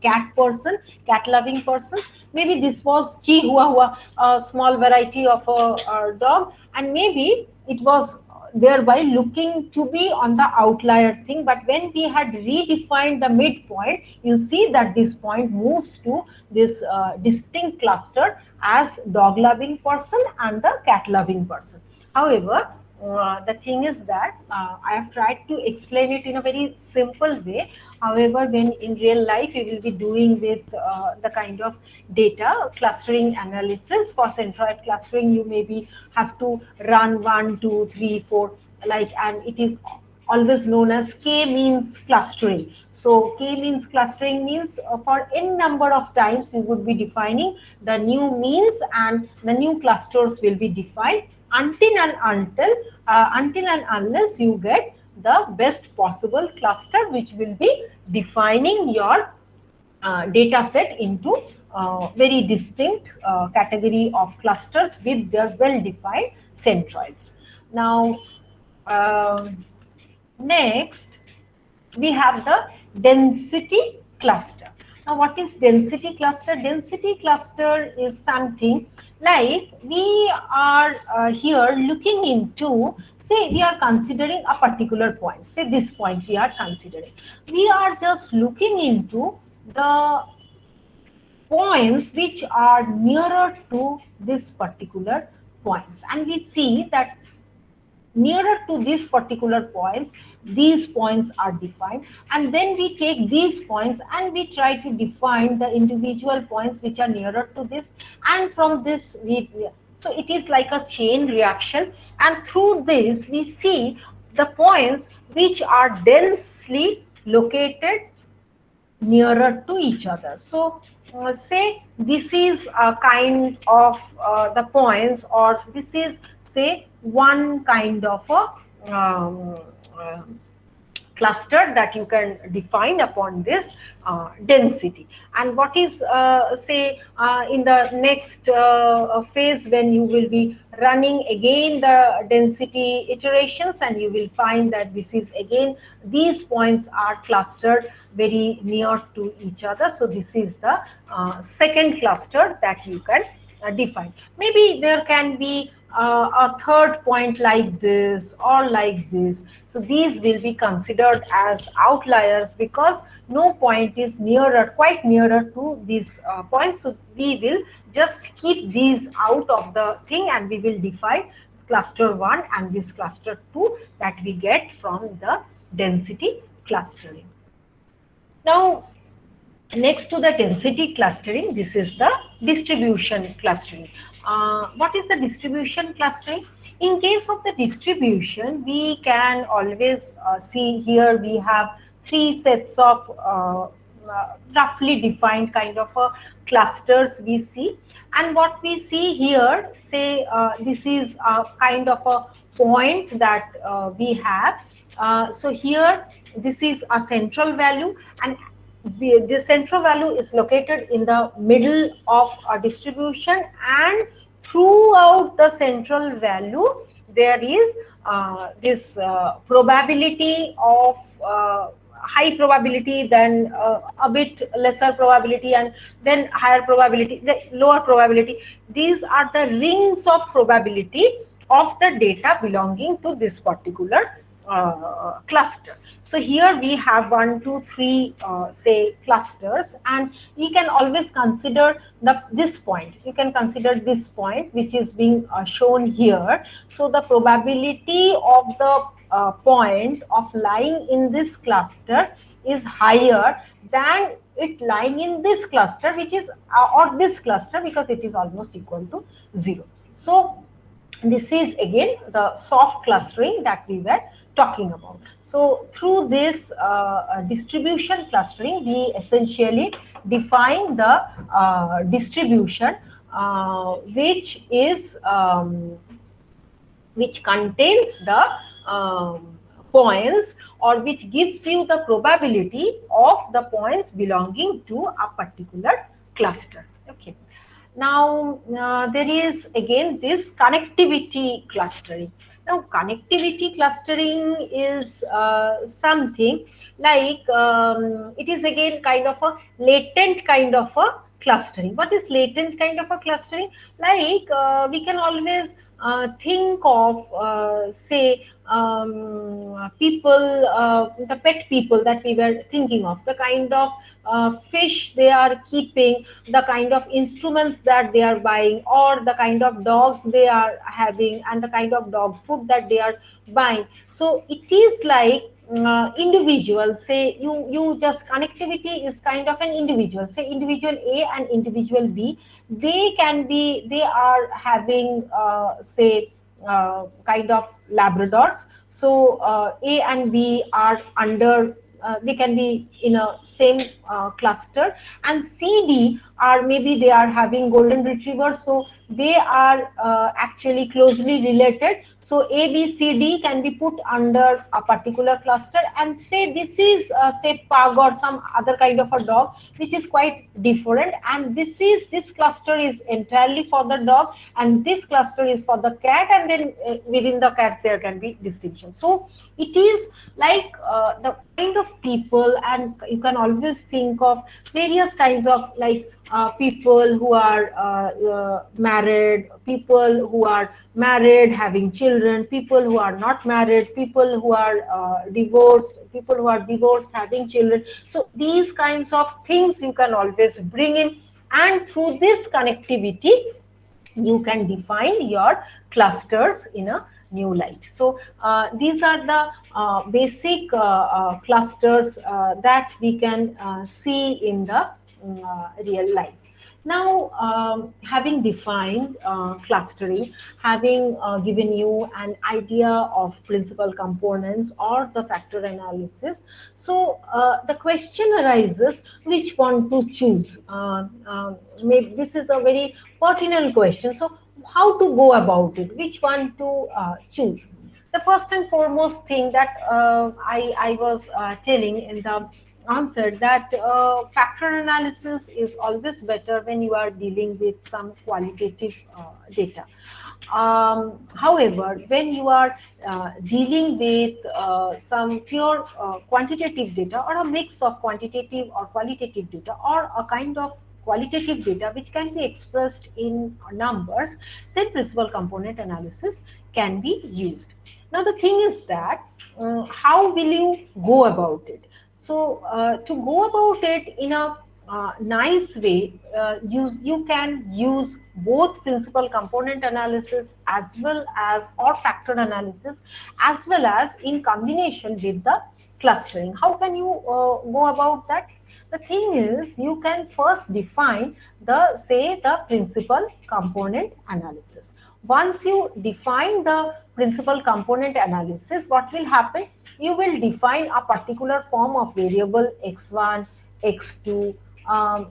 cat person, cat loving person. Maybe this was Chihuahua, a small variety of a dog, and maybe it was thereby looking to be on the outlier thing. But when we had redefined the midpoint, you see that this point moves to this distinct cluster as dog loving person and the cat loving person. However, the thing is that I have tried to explain it in a very simple way. However, when in real life you will be doing with the kind of data clustering analysis for centroid clustering, you maybe have to run 1, 2, 3, 4, like, and it is always known as k-means clustering. So k-means clustering means for n number of times you would be defining the new means, and the new clusters will be defined until and unless you get the best possible cluster, which will be defining your data set into very distinct category of clusters with their well-defined centroids. Now, next we have the density cluster. Now, what is density cluster? Density cluster is something like we are here looking into, say we are considering a particular point, say this point we are considering. We are just looking into the points which are nearer to this particular points, and we see that nearer to these particular points, these points are defined, and then we take these points and we try to define the individual points which are nearer to this, and from this so it is like a chain reaction, and through this we see the points which are densely located nearer to each other. So say this is a kind of the points, or this is say one kind of a cluster that you can define upon this density. And what is say in the next phase, when you will be running again the density iterations, and you will find that this is again, these points are clustered very near to each other. So this is the second cluster that you can define. Maybe there can be a third point like this or like this. So these will be considered as outliers because no point is nearer, quite nearer to these points. So we will just keep these out of the thing, and we will define cluster 1 and this cluster 2 that we get from the density clustering. Now, next to the density clustering, this is the distribution clustering. What is the distribution clustering? In case of the distribution, we can always see here we have 3 sets of roughly defined kind of clusters we see. And what we see here, say this is a kind of a point that we have. So here this is a central value, and the central value is located in the middle of a distribution, and throughout the central value there is this probability of high probability, then a bit lesser probability, and then higher probability, the lower probability. These are the rings of probability of the data belonging to this particular cluster. So here we have 1, 2, 3 say clusters, and you can always consider this point. You can consider this point which is being shown here. So the probability of the point of lying in this cluster is higher than it lying in this cluster, which is or this cluster, because it is almost equal to 0. So this is again the soft clustering that we were talking about. So through this distribution clustering, we essentially define the distribution which is which contains the points, or which gives you the probability of the points belonging to a particular cluster. Okay. Now there is again this connectivity clustering. Now, connectivity clustering is something like it is again kind of a latent kind of a clustering. What is latent kind of a clustering? Like we can always think of say people, the pet people that we were thinking of, the kind of fish they are keeping, the kind of instruments that they are buying, or the kind of dogs they are having, and the kind of dog food that they are buying. So it is like individual, say you just connectivity is kind of an individual, say individual A and individual B, they are having say kind of Labradors. So A and B are under they can be in a same cluster, and CD or maybe they are having golden retrievers, so they are actually closely related. So A, B, C, D can be put under a particular cluster, and say this is say pug or some other kind of a dog which is quite different, and this cluster is entirely for the dog, and this cluster is for the cat, and then within the cats there can be distinction. So it is like the kind of people, and you can always think of various kinds of like people who are married, people who are married having children, people who are not married, people who are divorced, people who are divorced having children. So these kinds of things you can always bring in, and through this connectivity you can define your clusters in a new light. So these are the basic clusters that we can see in the real life. Now, having defined clustering, having given you an idea of principal components or the factor analysis, so the question arises which one to choose. Maybe this is a very pertinent question. So how to go about it? Which one to choose? The first and foremost thing that I was telling in the answer, that factor analysis is always better when you are dealing with some qualitative data. However, when you are dealing with some pure quantitative data, or a mix of quantitative or qualitative data, or a kind of qualitative data which can be expressed in numbers, then principal component analysis can be used. Now the thing is that how will you go about it? So to go about it in a nice way, you can use both principal component analysis as well as, or factor analysis, as well as in combination with the clustering. How can you go about that? The thing is, you can first define the, say, the principal component analysis. Once you define the principal component analysis, what will happen? You will define a particular form of variable x1, x2,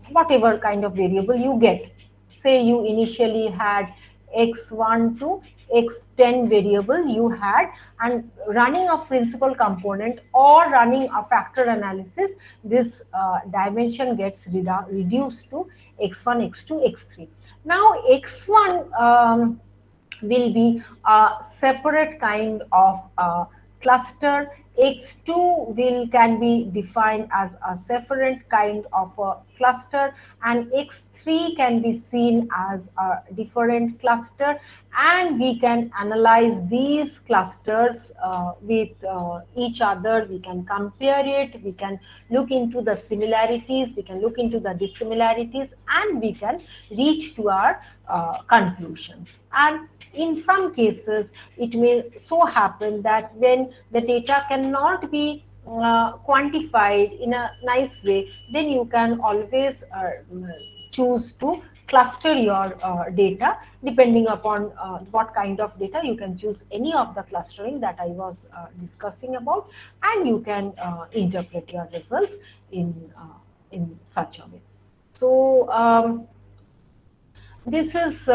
whatever kind of variable you get. Say you initially had x1 to x10 variable you had, and running a principal component or running a factor analysis, this dimension gets reduced to x1, x2, x3. Now x1 will be a separate kind of cluster. X2 can be defined as a separate kind of a cluster, and X3 can be seen as a different cluster, and we can analyze these clusters with each other. We can compare it, we can look into the similarities, we can look into the dissimilarities, and we can reach to our conclusions. And in some cases, it may so happen that when the data cannot be quantified in a nice way, then you can always choose to cluster your data depending upon what kind of data. You can choose any of the clustering that I was discussing about, and you can interpret your results in such a way. So this is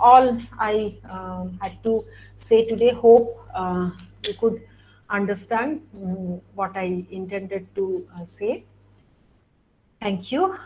all I had to say today. Hope you could understand what I intended to say. Thank you.